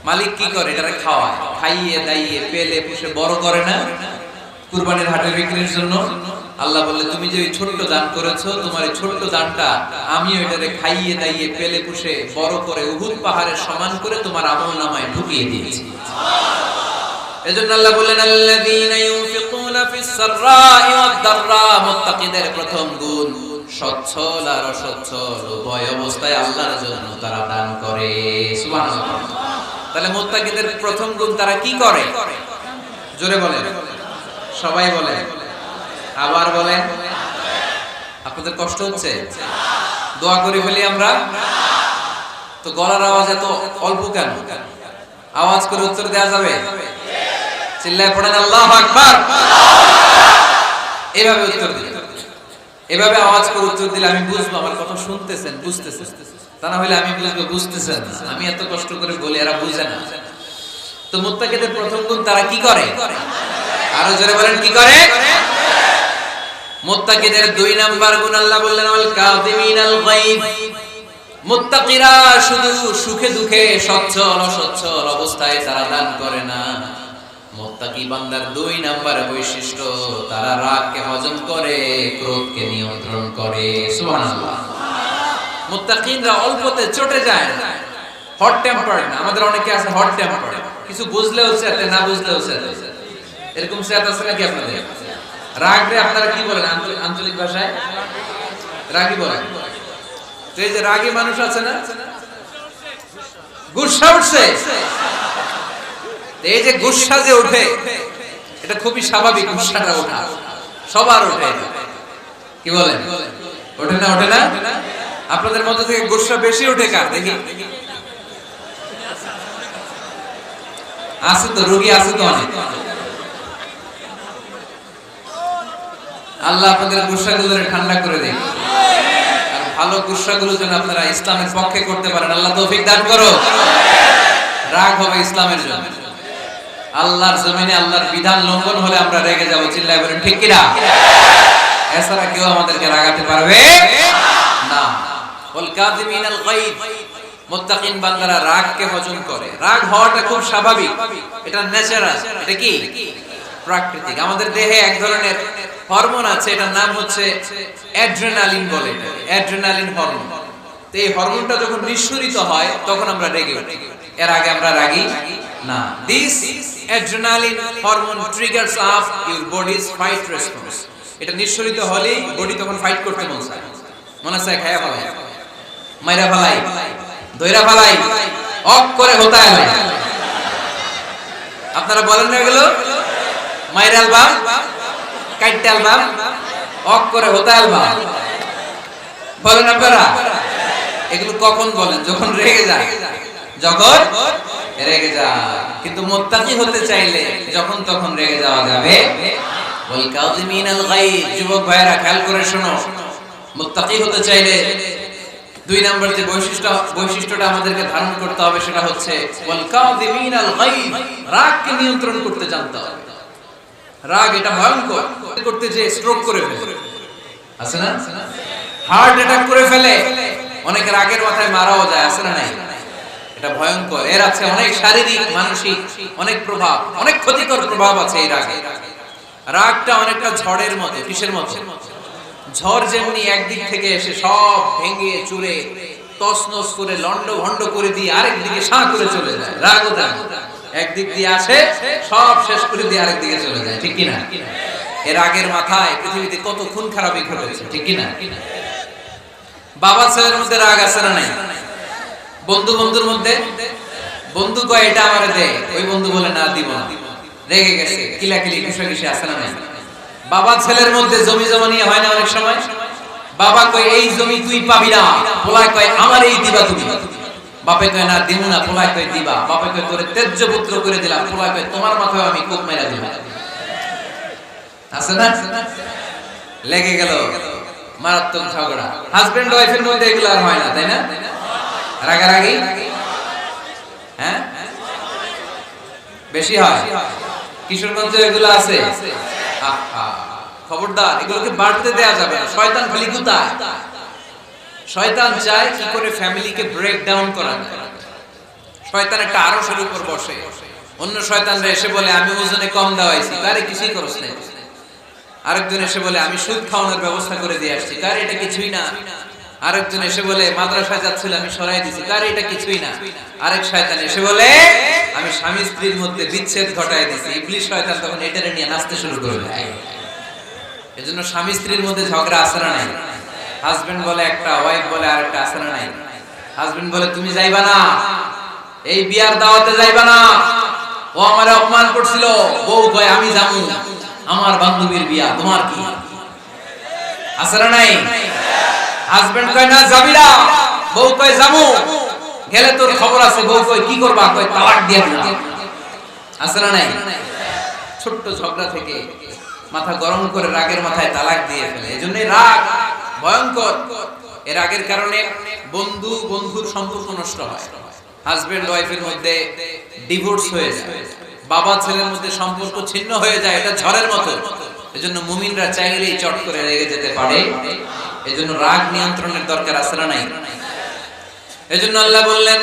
Speaker 1: মালিক কি করে? এটারে খাওয়ায়, খাইয়ে দাইয়ে পেলে পুষে বড় করে না কুরবানির হাটে বিক্রির জন্য। আল্লাহ বললে, তুমি যে ছোট্ট দান করেছো, তোমার এই ছোট্ট দানটা আমি এটারে খাইয়ে দাইয়ে পেলে পুষে বড় করে উহুদ পাহাড়ের সমান করে তোমার আমলনামায় ঢুকিয়ে দিয়েছি। এজন্য আল্লাহ বললেন, আল্লাযীনা ইউনফিকুনা ফিস সাররাই ওয়াদ দাররা, মুত্তাকিদের প্রথম গুণ সচ্ছল আর অসচ্ছল উভয় অবস্থায় আল্লাহর জন্য তারা দান করে। সুবহানাল্লাহ। তাহলে মুত্তাকিদের প্রথম গুণ, তারা কি করে? জোরে বলেন, সবাই বলেন, আবার বলেন। আপনাদের কষ্ট হচ্ছে? দোয়া করি ফেলি আমরা তো, গলার আওয়াজ এত অল্প কেন? আওয়াজ করে উত্তর দেওয়া যাবে? চিল্লায় পড়েন আল্লাহু আকবার। এভাবে উত্তর দিন, এভাবে আওয়াজ করে উত্তর দিলে আমি বুঝবো আমার কথা শুনতেছেন, বুঝতেছেন। তা না হলে আমি বুঝবো বুঝতেছেন না। আমি এত কষ্ট করে বলি, এরা বুঝে না। তো মুত্তাকিদের প্রথম গুণ তারা কি করে? আরো জোরে বলেন, কি করে? মুত্তাকিদের 2 নাম্বার গুণ আল্লাহ বললেন ওয়াল কাযিমিনাল গায়ব। মুত্তাকিরা শুধু সুখে দুঃখে সচ্ছল অসচ্ছল অবস্থায় তারা দান করে না। মুত্তাকি বান্দার 2 নাম্বার বৈশিষ্ট্য, তারা রাগকে হজম করে, ক্রোধকে নিয়ন্ত্রণ করে। সুবহানাল্লাহ। মুত্তাকিনরা অল্পতে চটে যায় না, হট টেম্পার্ড না। আমাদের অনেকে আছে হট টেম্পার্ড, কিছু বুঝলেও চেতে, না বুঝলেও চেতে, এরকম চেত আছে নাকি আপনাদের? রাগরে আপনারা কি বলেন আঞ্চলিক ভাষায়? রাগী বলেন। তো এই যে রাগী মানুষ আছে না, গুসা উঠছে, এই যে গুসা যে ওঠে, এটা খুবই স্বাভাবিক। গুসাটা ওঠা সবার ওঠে, কি বলেন? ওঠে না? ওঠে না? আপনাদের মধ্যে থেকে গুসা বেশি ওঠে কার দেখি? আছে তো, রোগী আছে তো অনেক। আল্লাহ আপনাদের গুসাগুলো ঠান্ডা করে দেয়, আর ভালো গুসাগুলো যেন আপনারা ইসলামের পক্ষে করতে পারেন। আল্লাহ তৌফিক দান করো। রাগ হবে ইসলামের জন্য। আল্লাহর জমিনে আল্লাহর বিধান লঙ্ঘন হলে আমরা রেগে যাব, চিল্লায় বলেন ঠিক কিনা? এছাড়া কেউ আমাদেরকে রাগাতে পারবে না। ওয়াল কাযিমিনাল গায়ব। মুত্তাকিন বান্দারা রাগকে হজম করে। রাগ হওয়াটা খুব স্বাভাবিক, এটা ন্যাচারাল, এটা কি প্রাকৃতিক। আমাদের দেহে এক ধরনের হরমোন আছে, এটার নাম হচ্ছে অ্যাড্রেনালিন বলে, অ্যাড্রেনালিন হরমোন। তো এই হরমোনটা যখন নিঃসরিত হয় তখন আমরা রেগে উঠি, এর আগে আমরা রাগি না। This adrenaline hormone triggers up your bodies fight response. এটা নিঃসরিত হলেই বডি তখন ফাইট করতে মন চায়, মনে চায় খায়া ফেলাই, মাইরা ফেলাই, দইরা ফেলাই, অক করে হতায় হয়। আপনারা বলেন না এগুলো? মাইরা আলবাম, কাইটটা আলবাম, অক করে হতায় আলবাম বলেন আপনারা? এগুলো কখন বলেন? যখন রেগে যায়, যখন রেগে যায়। কিন্তু মুত্তাকি হতে চাইলে যখন তখন রেগে যাওয়া যাবে। ওয়াল কাযিমিনাল গায়ব। যুবক ভাইরা খেয়াল করে শোনো, মুত্তাকি হতে চাইলে 2 নাম্বার যে বৈশিষ্ট্যটা আমাদেরকে ধারণ করতে হবে সেটা হচ্ছে ওয়াল কাযিমিনাল গায়ব। রাগকে নিয়ন্ত্রণ করতে জানতে হবে। রাগ এটা ভয়ঙ্কর, করতে যে স্ট্রোক করে ফেলে, আছে না? হার্ট অ্যাটাক করে ফেলে, অনেক রাগের মাথায় মারাও যায়, আছে না নাই? এটা ভয়ঙ্কর। এর আছে অনেক শারীরিক মানসিক অনেক প্রভাব, অনেক ক্ষতিকর প্রভাব আছে এই রাগে। রাগটা অনেকটা ঝড়ের মতো। কিসের মতো? ঝড় যেমনি একদিক থেকে এসে সব ভেঙে চুরে তছনছ করে লন্ড ভন্ড করে দিয়ে আরেক দিকে সাঁ করে চলে যায়। রাগও তাই, একদিক দিয়ে আসে সব শেষ করে দিয়ে আরেক দিকে চলে যায়, ঠিক কিনা? এর রাগের মাথায় পৃথিবীতে কত খুন খারাপি ঘটেছে, ঠিক কিনা? বাবা ছেলের মধ্যে রাগ আছে না নাই? বন্ধু বন্ধুর মধ্যে, বন্ধু কয় এটা আমারে দে, ওই বন্ধু বলে না দিব না, রেগে গেছে, কিলাকিলি ঘুষাঘুষি আছে না নাই? বাবা ছেলের মধ্যে জমি জমা নিয়ে হয় না অনেক সময়? বাবা কয় এই জমি তুই পাবি না, পোলায় কয় আমার এই দিবা তুমি। বাপে কয় না দিমু না, পোলায় কয় দিবা। বাপে কয় তোরে তেজ্য পুত্র করে দিলাম, পোলায় কয় তোমার মাথায় আমি কোপ মেরা দিলাম। আছে না? লেগে গেল, মারাত্মক ঝগড়া। হাজবেন্ড ওয়াইফের মধ্যে এগুলো আর হয় না, তাই না? রাগারাগি হ্যাঁ বেশি হয়। কিশোরগঞ্জে এগুলো আছে। খবরদার, এগুলোকে বাড়তে দেয়া যাবে না। শয়তান খালি গুতায়। শয়তান চায় কি করে ফ্যামিলিকে ব্রেক ডাউন করা যায়। শয়তান একটা আরশের উপর বসে, অন্য শয়তানরা এসে বলে আমি ওজনে কম দেওয়াইছি, তারে কিছুই করছ না। আরেকজন এসে বলে আমি সুদ খাওয়ানোর ব্যবস্থা করে দিয়ে আসছি, তার এটা কিছুই না। আরেকজন এসে বলে মাদ্রাসায় যাচ্ছিল আমি সরাই দিছি, তার এটা কিছুই না। আরেক শয়তান এসে বলে আমি স্বামী স্ত্রীর মধ্যে বিচ্ছেদ ঘটায় দিছি। ইবলিশ শয়তান তখন এটারে নিয়ে নাচতে শুরু করে দেয়। এজন্য স্বামী স্ত্রীর মধ্যে ঝগড়া আছে না নাই? হাজবেন্ড বলে একটা, ওয়াইফ বলে আরেকটা, আছে না নাই? হাজবেন্ড বলে তুমি যাইবা না, এই বিয়ার দাওয়াতে যাইবা না, ও আমারে অপমান করছিল। বউ কয় আমি যাবো, আমার বান্ধবীর বিয়া, তোমার কি? আছে না নাই? হাজবেন্ড কয় না যাবি না, বউ কয় যাবো, গেলে তোর খবর আছে। বউ কয় কি করবা? কয় তালাক দিয়ে দিলাম। আছে না নাই? ছোট্ট ঝগড়া থেকে মাথা গরম করে রাগের মাথায় তালাক দিয়ে ফেলে। এজন্য রাগ ভয়ঙ্কর। এর রাগের কারণে বন্ধু বন্ধুর সম্পর্ক নষ্ট হয়, হাজবেন্ড ওয়াইফের মধ্যে ডিভোর্স হয়ে যায়, বাবা ছেলের মধ্যে সম্পর্ক ছিন্ন হয়ে যায়, এটা ঝড়ের মতো। এজন্য মুমিনরা চাইলেই চট করে রেগে যেতে পারে। এজন্য রাগ নিয়ন্ত্রণের দরকার আছে না নাই? এজন্য আল্লাহ বললেন,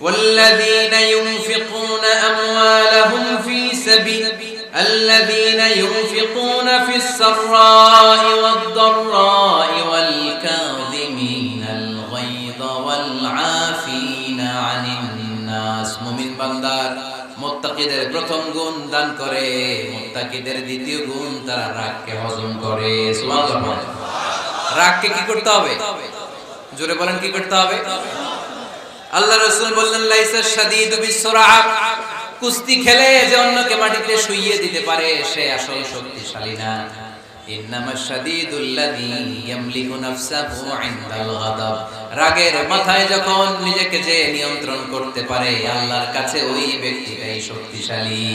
Speaker 1: والذين ينفقون أموالهم في سبيل الذين ينفقون في السراء والضراء والكاظمين الغيظ والعافين عن الناس। মুমিন বান্দার মুত্তাকিদের প্রথম গুণ দান করে, মুত্তাকিদের দ্বিতীয় গুণ তারা রাগকে হজম করে। সুবহানাল্লাহ। রাগকে কি করতে হবে? জোরে বলেন, কি করতে হবে? আল্লাহ রাসূল বললেন, লাইসা শাদীদু বিসসুরআ, কুস্তি খেলে যে অন্যকে মাটিতে শুইয়ে দিতে পারে সে আসল শক্তিশালী না। ইন্নামাশ শাদীদুল্লাযী ইয়ামলিকু নাফসাহু ইনদাল গাদাব, রাগের মাথায় যখন নিজেকে যে নিয়ন্ত্রণ করতে পারে আল্লাহর কাছে ওই ব্যক্তিটাই শক্তিশালী।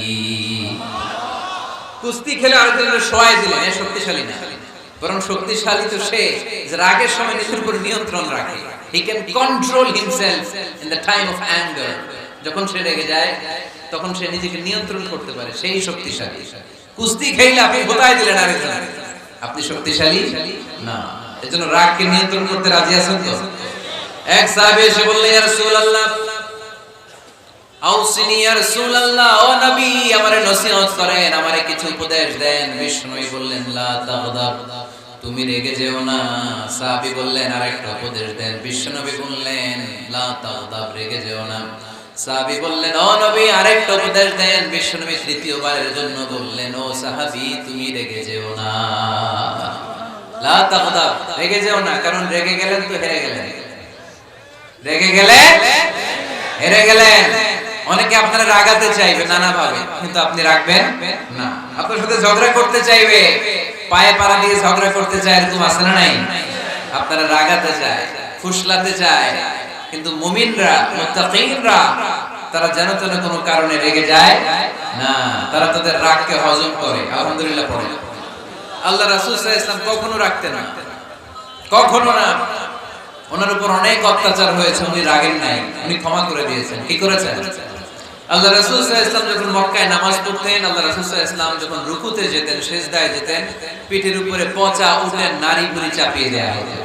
Speaker 1: কুস্তি খেলে আরেকজনের শোয়াই দিলেন, এ শক্তিশালী না, বরং শক্তিশালী তো সে যে রাগের সময় নিজের উপর নিয়ন্ত্রণ রাখে। He can control himself in the time of anger. যখন সে রেগে যায় তখন সে নিজেকে নিয়ন্ত্রণ করতে পারে, সেই শক্তিশালী। কুস্তি খেলে আপনি ভোতায় দিলেন আরেকজন, আপনি শক্তিশালী না। এজন্য রাগকে নিয়ন্ত্রণ করতে রাজি আছেন তো? এক সাহাবী এসে বললেন, ইয়া রাসূলুল্লাহ আউসিনি, ইয়া রাসূলুল্লাহ, ও নবী আমারে নসিহত করেন, আমারে কিছু উপদেশ দেন। বিষ্ণু বললেন, লা তাগদাব, তুমি রেগে যেও না। সাহাবী বললেন, আরেকটা উপদেশ দেন। বিশ্বনবী বললেন, লা তাগদাব, রেগে যেও না। সাহাবী বললেন, ও নবী আরেকটা উপদেশ দেন। বিশ্বনবী তৃতীয়বারের জন্য বললেন, ও সাহাবী তুমি রেগে যেও না, লা তাগদাব, রেগে যেও না। কারণ রেগে গেলেন তো হেরে গেলেন, রেগে গেলে হেরে গেলেন। অনেকে আপনারা রাগাতে চাইবে নানা ভাবে, কিন্তু আপনি রাখবেন না। আপনার সাথে ঝগড়া করতে চাইবে, পায়ে পাড়া দিয়ে ঝগড়া করতে চায়, এরকম আছে না নাই? আপনারা রাগাতে চায়, ফুসলাতে চায়, কিন্তু মুমিনরা, মুত্তাকিনরা তারা যেন তেন কোনো কারণে রেগে যায় না, তারা তাদের রাগকে হজম করে। আলহামদুলিল্লাহ পড়ে। আল্লাহ রাসূল সাল্লাল্লাহু আলাইহি ওয়াসাল্লাম কখনো রাখতেন না, কখনো না। ওনার উপর অনেক অত্যাচার হয়েছে, উনি রাগেন নাই, উনি ক্ষমা করে দিয়েছেন। কি করেছেন? আল্লাহ রাসূল সাল্লাল্লাহু আলাইহি ওয়াসাল্লাম যখন মক্কায় নামাজ পড়তেন, আল্লাহ রাসূল সাল্লাল্লাহু আলাইহি ওয়াসাল্লাম যখন রুকুতে যেতেন, সিজদায় যেতেন, পিঠের উপরে পচা উটের নাড়ি ভুঁড়ি চাপিয়ে দেয়া হতো।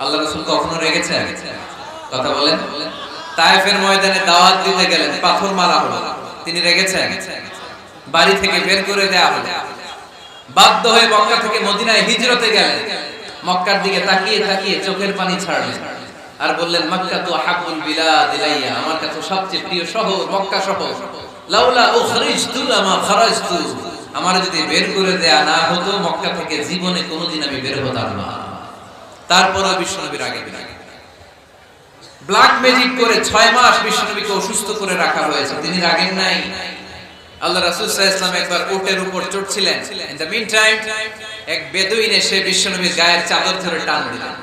Speaker 1: আল্লাহ রাসূল কখনো রেগেছেন? কথা বলেন। তায়েফের ময়দানে দাওয়াত দিতে গেলেন, পাথর মারা হলো, তিনি রেগেছেন? বাড়ি থেকে বের করে দেয়া হলো, বাধ্য হয়ে মক্কা থেকে মদিনায় হিজরতে গেলেন। মক্কার দিকে তাকিয়ে তাকিয়ে চোখের পানি ছাড়লেন আর বললেন, মক্কা তো হাব্বুল বিলাদ ইলাইয়া, আমার কাছে সবচেয়ে প্রিয় শহর মক্কা শহর। লাউলা উখরিজতু লামা খারাজতু, আমার যদি বের করে দেয়া না হতো মক্কা থেকে জীবনে কোনোদিন আমি বের হতাম না। তারপরও বিশ্বনবীর আগে ব্ল্যাক ম্যাজিক করে 6 মাস বিশ্বনবীকে অসুস্থ করে রাখা হয়েছে, তিনি রাগেন নাই। আল্লাহ রাসূল সাল্লাল্লাহু আলাইহি ওয়াসাল্লাম একবার উটের উপর চড়ছিলেন। ইন দ্য মিন টাইম এক বেদুইন এসে বিশ্বনবীর গায়ের চাদর ধরে টান দিলেন।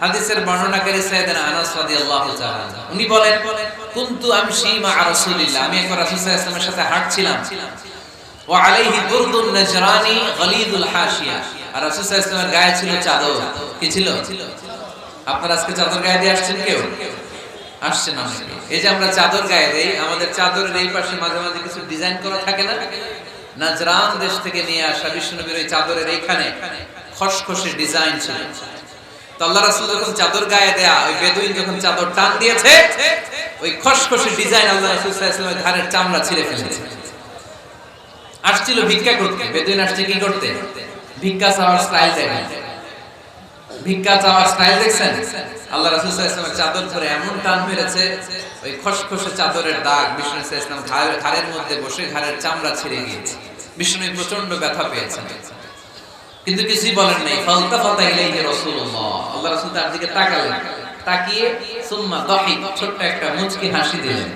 Speaker 1: হাদিসের বর্ণনাকারী সাইয়েদনা আনাস রাদিয়াল্লাহু তাআলা উনি বলেন, কুনতু আমশি মা রাসূলিল্লাহ, আমি একবার রাসূল সাল্লাল্লাহু আলাইহি ওয়াসাল্লামের সাথে হাঁটছিলাম। ওয়া আলাইহি বুরদুন নাজরানি গলিদুল হাশিয়া, আর রাসূল সাল্লাল্লাহু আলাইহি ওয়াসাল্লামের গায়ে ছিল চাদর। কি ছিল? আপনারা আজকে চাদর গায়ে দিয়ে আসছেন? কেউ আসছেন? অনেকে। এই যে আমরা চাদর গায়ে দেই, আমাদের চাদরের এই পাশে মাঝে মাঝে কিছু ডিজাইন করা থাকে না? নাজরান দেশ থেকে নিয়ে আসা বিশ্বনবীর ওই চাদরের এইখানে খসখসে ডিজাইন ছিল। তো আল্লাহ রাসূল যখন চাদর গায়ে দেয়া, ওই বেদুইন যখন চাদর টান দিয়েছে, ওই খসখসে ডিজাইন আল্লাহ রাসূল সাল্লাল্লাহু আলাইহি ওয়াসাল্লামের ঘাড়ের চামড়া ছিঁড়ে ফেলেছে। আসছিল ভিক্ষা করতে, বেদুইন আসছে কি করতে? ভিক্ষা চাওয়ার স্টাইল দেখেন, ভিক্ষা চাওয়ার স্টাইল দেখছেন? আল্লাহ রাসূল সাল্লাল্লাহু আলাইহি ওয়াসাল্লামের চাদর ধরে এমন টান মেরেছে, ওই খসখসে চাদরের দাগ বিষ্ণু সাল্লাল্লাহু আলাইহি ওয়াসাল্লাম ঘাড়ের মধ্যে বসে ঘাড়ের চামড়া ছিঁড়ে গিয়েছে। বিষ্ণু প্রচন্ড ব্যথা পেয়েছেন, কিন্তু কিছুই বলেন নাই। ফালতাফাতা ইলাইহি রাসূলুল্লাহ, আল্লাহ রাসূল তার দিকে তাকালেন, তাকিয়ে সুম্মা দাহিক, ছোট্ট একটা মুচকি হাসি দিলেন।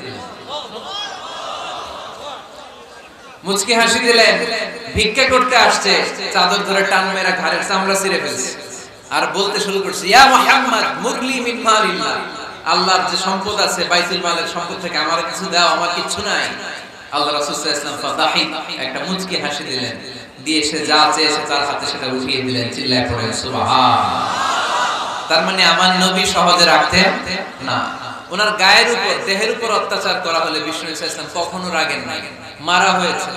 Speaker 1: মুচকি হাসি দিলেন। ভিক্ষা করতে আসছে, চাদর ধরে টান মেরা ঘাড়ের চামড়া ছিঁড়ে ফেলছে, আর বলতে শুরু করছে, ইয়া মুহাম্মদ মুগলি মিন মালিল্লাহ, আল্লাহর যে সম্পদ আছে বাইতুল মালের সম্পদ থেকে আমার কিছু দাও, আমার কিছু নাই। আল্লাহ রাসূল সাল্লাল্লাহু আলাইহি ওয়াসাল্লাম ফাদাহিক, একটা মুচকি হাসি দিলেন, দিয়ে সে যা চেয়েছে তার হাতে সেটা উঠিয়ে দিলেন। চিল্লায় পড়েন সুবহান। তার মানে আমার নবী সহজে রাখতেন না। ওনার গায়ের উপর দেহের উপর অত্যাচার করা হলে বিষ্ণু ইসলাম কখনো রাগেন নাই। মারা হয়েছে,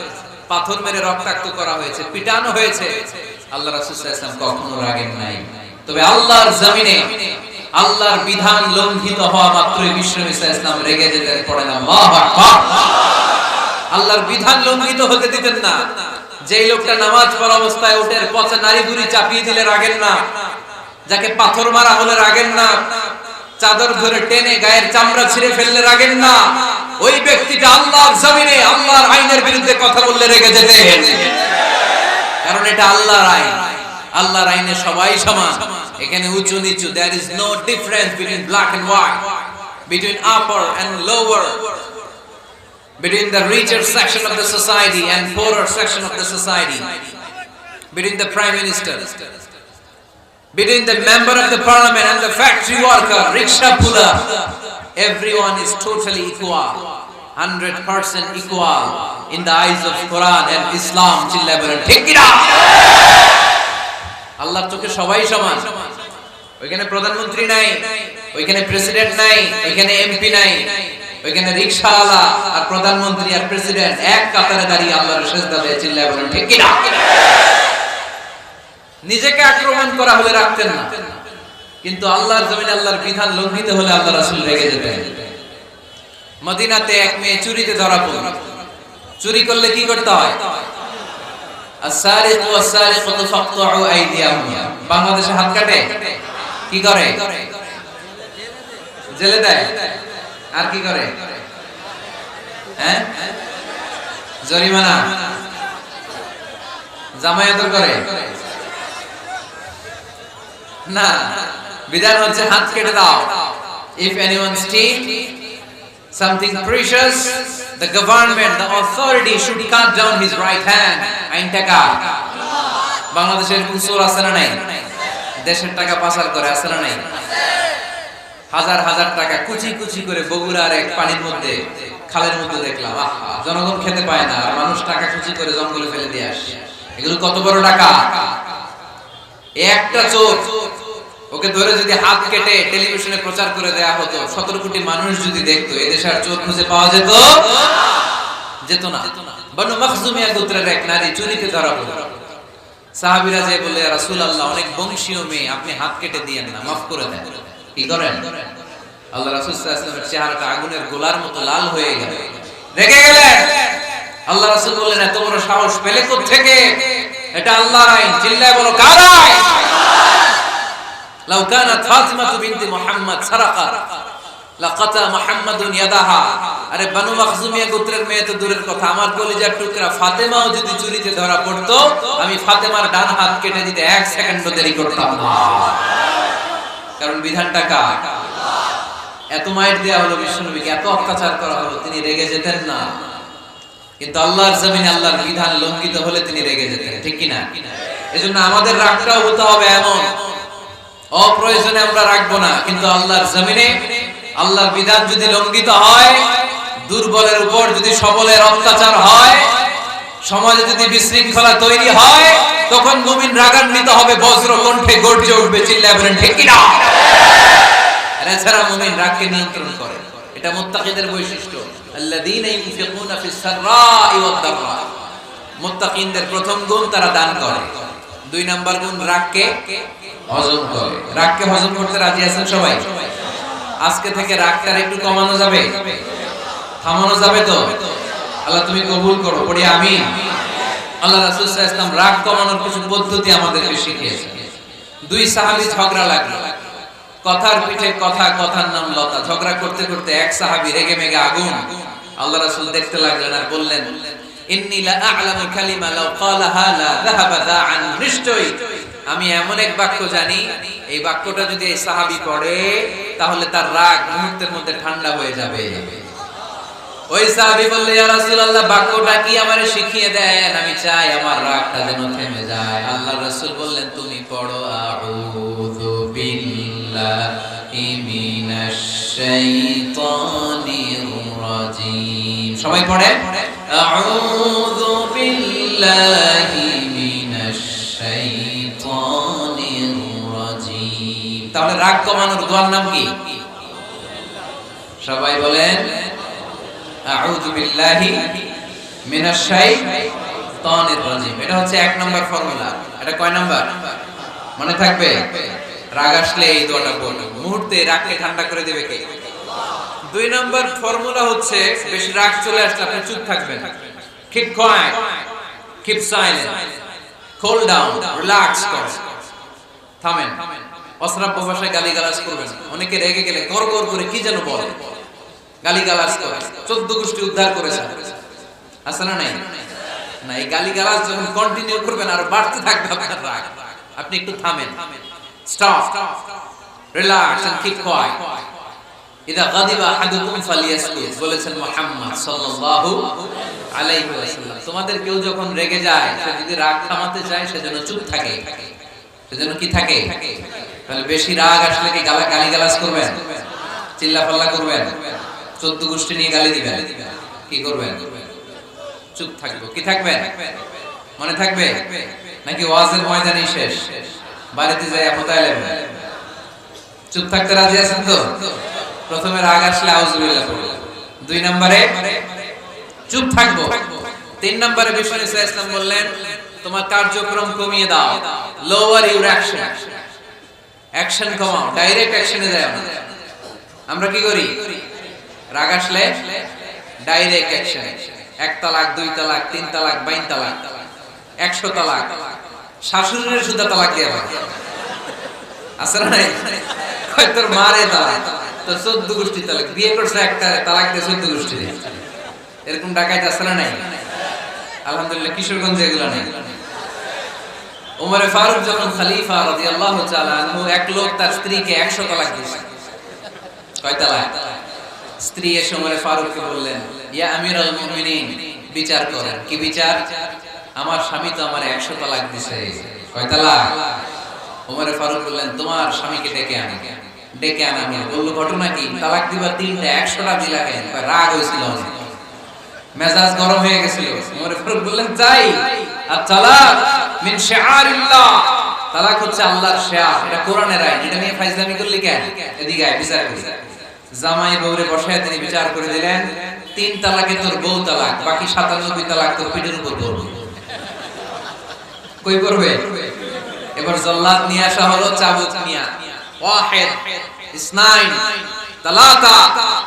Speaker 1: পাথর মেরে রক্তাক্ত করা হয়েছে, পিটানো হয়েছে, আল্লাহ রাসূল সাল্লাল্লাহু আলাইহি ওয়াসাল্লাম কখনো রাগেন নাই। তবে আল্লাহর জমিনে আল্লাহর বিধান লঙ্ঘিত হওয়া মাত্রই বিষ্ণু ইসলাম রেগে যেতেন, পড়েন আল্লাহু আকবার। আল্লাহর বিধান লঙ্ঘিত হতে দিতেন না। যেই লোকটা নামাজ পড়া অবস্থায় উটের পচা নারী বুড়ি চাপিয়ে দিলে রাগেন না, যাকে পাথর মারা হলে রাগেন না, চাদর ধরে টেনে গায়ের চামড়া ছিঁড়ে ফেললে রাগেন না, ওই ব্যক্তিটা আল্লাহর জমিনে আল্লাহর আইনের বিরুদ্ধে কথা বললে রেগে যেতেন। কারণ এটা আল্লাহর আইন, আল্লাহর আইনে সবাই সমান। এখানে উঁচু নিচু, there is no difference between black and white, between upper and lower, between the richer section of the society and poorer section of the society, between the prime minister, between the member of the parliament and the factory worker, rickshaw puller. Everyone is totally equal, 100% equal in the eyes of Quran and Islam. চিল্লায় বলেন ঠিক কি না? আল্লাহর চোখে সবাই সমান। ওইখানে প্রধানমন্ত্রী নাই, ওইখানে প্রেসিডেন্ট নাই, ওইখানে এমপি নাই, ওইখানে রিকশাওয়ালা আর প্রধানমন্ত্রী আর প্রেসিডেন্ট এক কাতারে দাঁড়িয়ে আল্লাহর সিজদা দিয়ে চিল্লায় বলেন ঠিক কি না? নিজেকে আক্রমণ করা হলে রাখতেন না, কিন্তু আল্লাহর জমিনে আল্লাহর বিধান লঙ্ঘিত হলে আল্লাহ রাসূল রেগে যেতেন। মদিনাতে এক মেয়ে চুরিতে ধরা পড়ল। চুরি করলে কি করতে হয়? আস-সারিকু ওয়াস-সারিকাতু ফাকতাউ আইদিয়াহুমা। বাংলাদেশে হাত কাটে, কি করে? জেলে দেয়। আর কি করে? হ্যাঁ, জরিমানা, জামায়াত করে না, বিধান হচ্ছে হাত কেটে দাও। If anyone steal something precious, the government, the authority should cut down his right hand. আইন টাকা। বাংলাদেশের কোন চোর আছে না নাই? দেশের টাকা পাচার করে আছে না নাই? হাজার হাজার টাকা কুচি কুচি করে বগুড়ার এক পানির মধ্যে, খালের মধ্যে দেখলাম। আহা, জনগণ খেতে পায় না, আর মানুষ টাকা কুচি করে জঙ্গলে ফেলে দিয়ে আসে। এগুলো কত বড় টাকা! একটা চোর, ওকে ধরে যদি হাত কেটে টেলিভিশনে প্রচার করে দেয়া হতো, 17 কোটি মানুষ যদি দেখতো, এদেশে আর চোর খুঁজে পাওয়া যেত না। বনু মখজুমিয়া গোত্রের এক নারী চুরিতে ধরা পড়ল। সাহাবীরা যে বলে, ইয়া রাসূলুল্লাহ, অনেক বংশীয় মেয়ে, আপনি হাত কেটে দিয়েন না, মাফ করে দেন। কি করেন? আল্লাহ রাসূল সাল্লাল্লাহু আলাইহি ওয়াসাল্লামের চেহারাটা আগুনের গোলার মতো লাল হয়ে গেল, রেগে গেলেন। আল্লাহ রাসূল বললেন, এত বড় সাহস পেলে কোথা থেকে? এটা আল্লাহর আইন। চিল্লায় বলো, কার আইন? লাউ কানাত ফাতিমা বিনতে মুহাম্মদ সারাকাত লাকাতা মুহাম্মাদুন ইয়াদাহা। আরে বনু মখজুমিয়া গোত্রের মেয়ে তো দূরের কথা, আমার কলিজার টুকরা ফাতেমাও যদি চুরিতে ধরা পড়তো, আমি ফাতেমার ডান হাত কেটে দিতে 1 সেকেন্ডও দেরি করতাম না। কারণ বিধানটা কার? এত মাইর দেয়া হলো বিশ্বনবীকে, এত অত্যাচার করা হলো, তিনি রেগে যেতেন না। কিন্তু আল্লাহর জমিনে আল্লাহর বিধান লঙ্ঘিত হলে তিনি রেগে যেতেন, ঠিক কি না? এজন্য আমাদের রাগটাও হতে হবে এমন, অপ্রয়োজনে আমরা রাখবো না, কিন্তু আল্লাহর জমিনে আল্লাহর বিধান যদি লঙ্ঘিত হয়, দুর্বলের উপর যদি সবলের অত্যাচার হয়, সমাজে যদি বিশৃঙ্খলা তৈরি হয়, তখন মুমিন রাগান্বিত হবে, বজ্র কণ্ঠে গর্জে উঠবে, চিল্লায় বলেন ঠিক কি না? এছাড়া মুমিন রাগকে নিয়ন্ত্রণ করে, এটা মুত্তাকিদের বৈশিষ্ট্য। আল্লাযীনা ইউনফিকুনা ফিস সাররাই ওয়াদ দাররা। মুত্তাকিনদের প্রথম গুণ, তারা দান করে। 2 নাম্বার গুণ, রাগকে হজম করে। রাগকে হজম করতে রাজি আছেন সবাই? আজকে থেকে রাগটা একটু কমানো যাবে, থামানো যাবে তো? আল্লাহ তুমি কবুল করো, পড়ি আমিন। আল্লাহ রাসূল সাল্লাল্লাহু আলাইহি ওয়াসাল্লাম রাগ কমানোর কিছু পদ্ধতি আমাদেরকে শিখিয়েছেন। 2 সাহাবী ঝগড়া লাগলো, কথার পিঠে কথা, কথার নাম লতা। ঝগড়া করতে করতে এক সাহাবী রেগে মেগে আগুন। আল্লাহ রাসূল দেখতে লাগলেন আর বললেন, ইন্নী লা আ'লামু কালিমা লাউ ক্বালাহা লা যাহাবা দা'আন। নিশ্চয়ই আমি এমন এক বাক্য জানি, এই বাক্যটা যদি এই সাহাবী পড়ে, তাহলে তার রাগ মুহূর্তের মধ্যে ঠান্ডা হয়ে যাবে। ওই সাহাবী বললেন, ইয়া রাসূলুল্লাহ, বাক্যটা কি আমারে শিখিয়ে দেন, আমি চাই আমার রাগটা যেন থেমে যায়। আল্লাহর রাসূল বললেন, তুমি পড়ো, আউযু বিল্লাহি মিনাশ শাইতানির রাজীম। সবাই পড়ে, আউযু বিল্লাহি মিনাশ শাইতানির রাজীম। তাহলে রাগ কমানোর দোয়ার নাম কি? সবাই বলেন আউযু বিল্লাহি মিনাশ শাইতানির রাজিম। এটা হচ্ছে 1 নম্বর ফর্মুলা। এটা কয় নাম্বার মনে থাকবে? রাগ আসলে এই দোয়াটা বলুন, মুহূর্তে রাগকে ঠান্ডা করে দিবে কে? 2 নম্বর ফর্মুলা হচ্ছে বেশি রাগ চলে আসলে আপনি চুপ থাকবেন। Keep quiet, keep silent, cool down, relax করেন, থামেন। অশ্রাব্য ভাষায় গালিগালাজ করবেন। অনেকে রেগে গেলে গড়গড় করে কি যেন বলে, গালিগালাজ করে। 14 গোষ্ঠী উদ্ধার করেছেন, আছে না নাই? না, এই গালিগালাজ যখন কন্টিনিউ করবেন আর বাড়তে থাকবে আপনার রাগ। আপনি একটু থামেন, stop, relax and keep quiet. ইদা গাদিবা আহাদুকুম ফালিয়াসকুত, বলেছেন মুহাম্মদ সাল্লাল্লাহু আলাইহি ওয়াসাল্লাম। তোমাদের কেউ যখন রেগে যায়, সে যদি রাগ থামাতে চায় সেজন্য চুপ থাকে। সেজন্য কি থাকে? তাহলে বেশি রাগ আসলে কি গালিগালাজ করবেন, চিল্লাপাল্লা করবেন, 14 গোষ্ঠী নিয়ে গালি দিবেন, কি করবেন? চুপ থাকবো। কি থাকবেন মনে থাকবে? নাকি ওয়াজের ময়দানই শেষ, বাড়িতে যাই আপতায় লেবেন? চুপ থাকতে রাজি আছেন তো? প্রথমে রাগ আসলে আউযুবিল্লাহ বলবেন, 2 নম্বরে চুপ থাকবো, 3 নম্বরে বিষ্ণু ইসলাম বললেন তোমার কার্যক্রম কমিয়ে দাও, লোয়ার ইউর অ্যাকশন, অ্যাকশন কমাও, ডাইরেক্ট অ্যাকশনে যাও না। আমরা কি করি? রাগ আসলে ডাইরেক্ট অ্যাকশন, 1 তালাক, 2 তালাক, 3 তালাক, 22 তালাক, 100 তালাক, শাশুড়ির সুদা তালাক দেয়া হয়, আছে না নাই? কয় তোর মারে তালাক, তোর 14 গোষ্ঠী তালাক, বিয়ে করছে একটা তালাক দিয়ে 14 গোষ্ঠী, এরকম ডাকাইতে আছে না নাই? আলহামদুলিল্লাহ কিশোরগঞ্জে এগুলো নেই। ওমর ফারুক যখন খলিফা রাদিয়াল্লাহু তাআলা আনহু, এক লোক তার স্ত্রীকে 100 তালাক দিয়েছে। কয় তালাক? স্ত্রী এসে ওমর ফারুককে বললেন, ইয়া আমিরুল মুমিনিন, বিচার করেন। কি বিচার? আমার স্বামী তো আমার 100 তালাক দিয়েছে। কয় তালাক? ওমর ফারুক বললেন, তোমার স্বামীকে ডেকে আনো। ডেকে আনা হলো। বলল, ঘটনা কি? তালাক দিবা 3টা, 100টা দিলা কেন? রাগ হয়েছিল, মেজাজ গরম হয়ে গেছিল। ওমর ফারুক বললেন, যাই, আর তালাক মিন শিআরিল্লাহ, তালাক হচ্ছে আল্লাহর শিয়ার, এটা কোরআনের আইন, এটা নিয়ে ফাইজলামি করলি কেন? এদিকে আয়, বিচার করি। জামাই বউরে বসায় তিনি বিচার করে দিলেন, 3 তালাকে তোর বউ তালাক, বাকি 97 তালাক তোর পিঠের উপর পড়বে। কই করবে? এবার জল্লাদ নিয়ে আসা হলো, চাবুক নিয়া, ওয়াহিদ, ইসনাইন, তালাতা,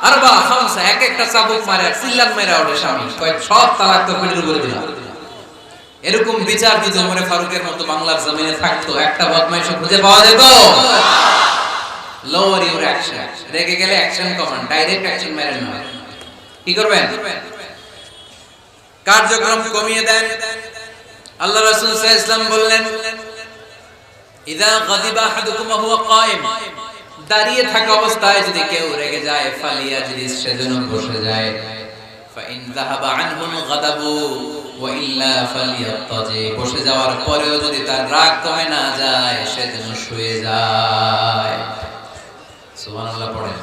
Speaker 1: আরবা, খামসা, এক একটা চাবুক মারে, চিল্লান মেরা ওঠে স্বামী, কয় সব তালাক তোর পিঠের উপরে দিলাম। এরকম বিচার যদি ওমর ফারুকের মতো বাংলার জমিনে থাকতো, একটা বদমাইশ খুঁজে পাওয়া যেত? লোয়ার ইউর অ্যাকশন, রেগে গেলে অ্যাকশন কমান, ডাইরেক্ট অ্যাকশন মেরে নয়। কি করবেন? কার্যক্রম কমিয়ে দেন। আল্লাহ রাসূল সাল্লাল্লাহু আলাইহি ওয়াসাল্লাম বললেন, ইযা গাদিবা আহাদুকুম ওয়া হুয়া কায়েম, দাঁড়িয়ে থাকা অবস্থায় যদি কেউ রেগে যায়, ফালিয়াজলিস, সেজন্য বসে যায়। ফাইন যাহাবা আনহুল গাদাবু ওয়া ইল্লা ফালিয়াত্তাজি, বসে যাওয়ার পরেও যদি তার রাগ কমে না যায়, সেজন্য শুয়ে যায়। সুবহানাল্লাহ পড়েন।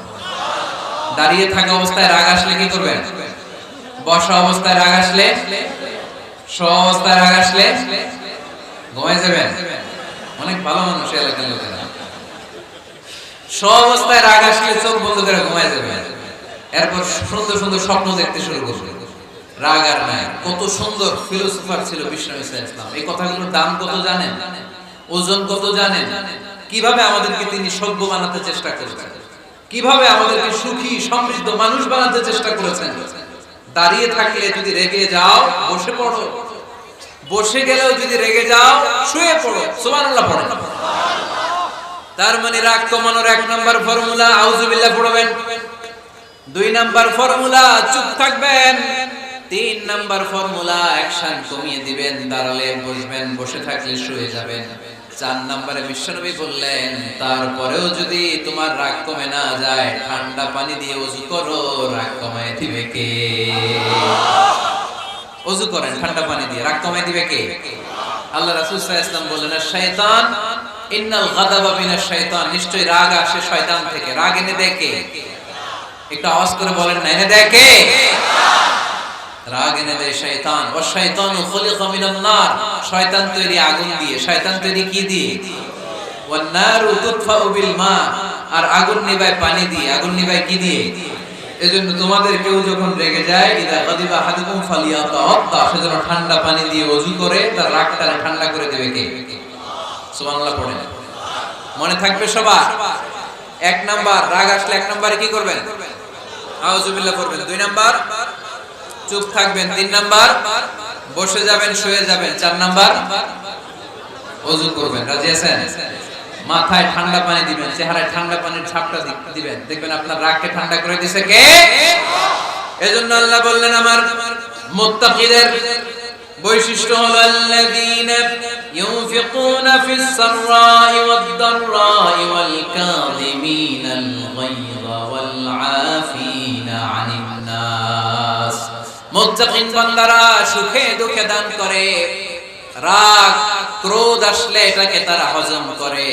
Speaker 1: দাঁড়িয়ে থাকা অবস্থায় রাগ আসলে কি করবেন? বসা অবস্থায় রাগ আসলে, শোয়া অবস্থায় রাগ আসলে ঘুমায় যাবেন। অনেক ভালো মানুষ এলাকার লোকেরা, শোয়া অবস্থায় রাগ আসলে চোখ বন্ধ করে ঘুমায় যাবেন। এরপর সুন্দর সুন্দর স্বপ্ন দেখতে শুরু করবেন, রাগ আর নাই। কত সুন্দর ফিলোসফার ছিল বিষ্ণু ইসলাম। এই কথাগুলোর দাম কত জানেন? ওজন কত জানেন? কিভাবে আমাদেরকে তিনি সভ্য বানাতে চেষ্টা করেছেন, কিভাবে আমাদেরকে সুখী সমৃদ্ধ মানুষ বানাতে চেষ্টা করেছেন। দাঁড়িয়ে থাকলে যদি রেগে যাও, বসে পড়ো, বসে গেলেও যদি রেগে যাও, শুয়ে পড়ো। সুবহানাল্লাহ পড়েন। তার মানে রাগ কমানোর 1 নম্বর ফর্মুলা আউযুবিল্লাহ পড়বেন, 2 নম্বর ফর্মুলা চুপ থাকবেন, 3 নম্বর ফর্মুলা অ্যাকশন কমিয়ে দিবেন, দাঁড়ালে বসবেন, বসে থাকলে শুয়ে যাবেন। 4 নম্বরে বিশ্বনবী বললেন, তারপরেও যদি তোমার রাগ কমে না যায়, ঠান্ডা পানি দিয়ে ওযু করো, রাগ কমায় দিবে কে? ওযু করেন ঠান্ডা পানি দিয়ে, রাগ কমায় দিবে কে? আল্লাহ রাসূল সাল্লাল্লাহু আলাইহি ওয়াসাল্লাম বললেন, শয়তান, ইন্নাল গাদাবা মিনাশ শয়তান, নিশ্চয়ই রাগ আসে শয়তান থেকে। রাগ এনে দেয় কে? একটু আওয়াজ করে বলেন না, এনে দেয় কে? রাগ এনে দেয় শয়তান। ও শয়তানু খুলিকা মিনান নার, শয়তান তৈরি আগুন দিয়ে। শয়তান তৈরি কি দিয়ে? ওয়ান নারু তুতফাউ বিল মা, আর আগুন নিভায় পানি দিয়ে। আগুন নিভায় কি দিয়ে? এজন্য তোমাদের কেউ যখন রেগে যায়, ইদা গাদিবা আহাদুকুম ফালিয়াতাওয়াদ্দা, সেজন্য ঠান্ডা পানি দিয়ে ওযু করে তার রাগটা ঠান্ডা করে দেবে কে? সুবহানাল্লাহ পড়েন। মনে থাকবে সবার। এক নাম্বার, রাগ আসলে এক নম্বরে কি করবেন? আউযুবিল্লাহ করবেন। দুই নাম্বার, চুপ থাকবেন। তিন নাম্বার, বসে যাবেন, শুয়ে যাবেন। চার নাম্বার, ওযু করবেন। রাজি আছেন? মাথায় ঠান্ডা পানি দিবেন, চেহারায় ঠান্ডা পানির ছাপটা দিবেন, দেখবেন আপনার রাগকে ঠান্ডা করে দিয়েছে কে? এজন্য আল্লাহ বললেন আমার মুত্তাকিদের বৈশিষ্ট্য হলো আল্লাযীনা ইউনফিকুনা ফিস সাররাই ওয়াদ দাররাই ওয়াল কাযিমিনাল গায়যা ওয়াল আফিনা আনিন নাস। মুত্তাকিন বান্দারা সুখে দুঃখে দান করে, রাগ ক্রোধ আসলে এটাকে তারা হজম করে।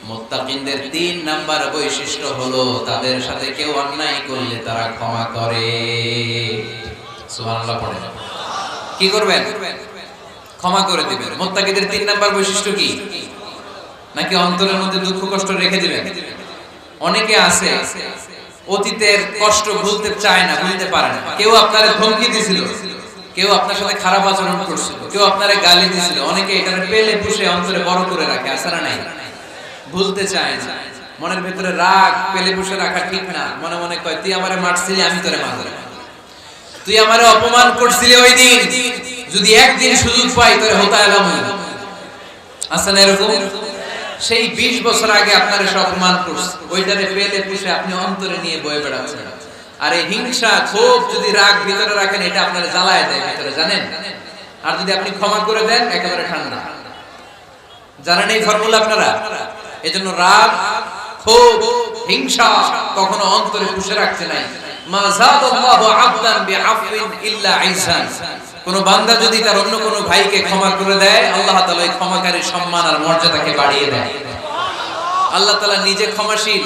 Speaker 1: মুত্তাকিনদের ৩ নাম্বার বৈশিষ্ট্য হলো তাদের সাথে কেউ অন্যায় করলে তারা ক্ষমা করে। সুবহানাল্লাহ পড়েন। কি করবেন? ক্ষমা করে দিবেন। মুত্তাকিদের ৩ নাম্বার বৈশিষ্ট্য কি? নাকি অন্তরের মধ্যে দুঃখ কষ্ট রেখে দিবেন? অনেকে আছে অতীতের কষ্ট ভুলতে চায় না, ভুলতে পারে না। কেউ আপনারে ধমকি দিছিল, কেউ আপনার সাথে খারাপ আচরণ করছিল, কেউ আপনারে গালি দিছিল, অনেকে এটারে পেলে পুষে অন্তরে বড় করে রাখে। আছে না নাই? ভুলতে চায় না। মনের ভিতরে রাগ পেলে পুষে রাখা ঠিক না। মনে মনে কয়, তুই আমারে মারছিলি, আমি তোরে মারব। তুই আমারে অপমান করছিলি ওই দিন, যদি একদিন সুযোগ পাই তোরে হতা এলাম। আছে না এরকম? সেই ২০ বছর আগে আপনারে সব অপমান করছে, ওইটারে পেলে পুষে আপনি অন্তরে নিয়ে বয়ে বেড়াচ্ছেন। আর এই হিংসা ক্ষোভ যদি রাগ ভিতরে রাখেন, এটা আপনারা জ্বালায় দেয় ভিতরে, জানেন? আর যদি আপনি ক্ষমা করে দেন, একেবারে ঠান্ডা। জানেন এই ফর্মুলা আপনারা? এজন্য রাগ, ক্ষোভ, হিংসা কখনো অন্তরে পুষে রাখতে নাই। মা যাদাল্লাহু আবদান বিআফওয়িন ইল্লা ইহসান। কোন বান্দা যদি তার অন্য কোন ভাইকে ক্ষমা করে দেয়, আল্লাহ তাআলা এই ক্ষমাকারীর সম্মান আর মর্যাদাকে বাড়িয়ে দেয়। আল্লাহ তাআলা নিজে ক্ষমাশীল,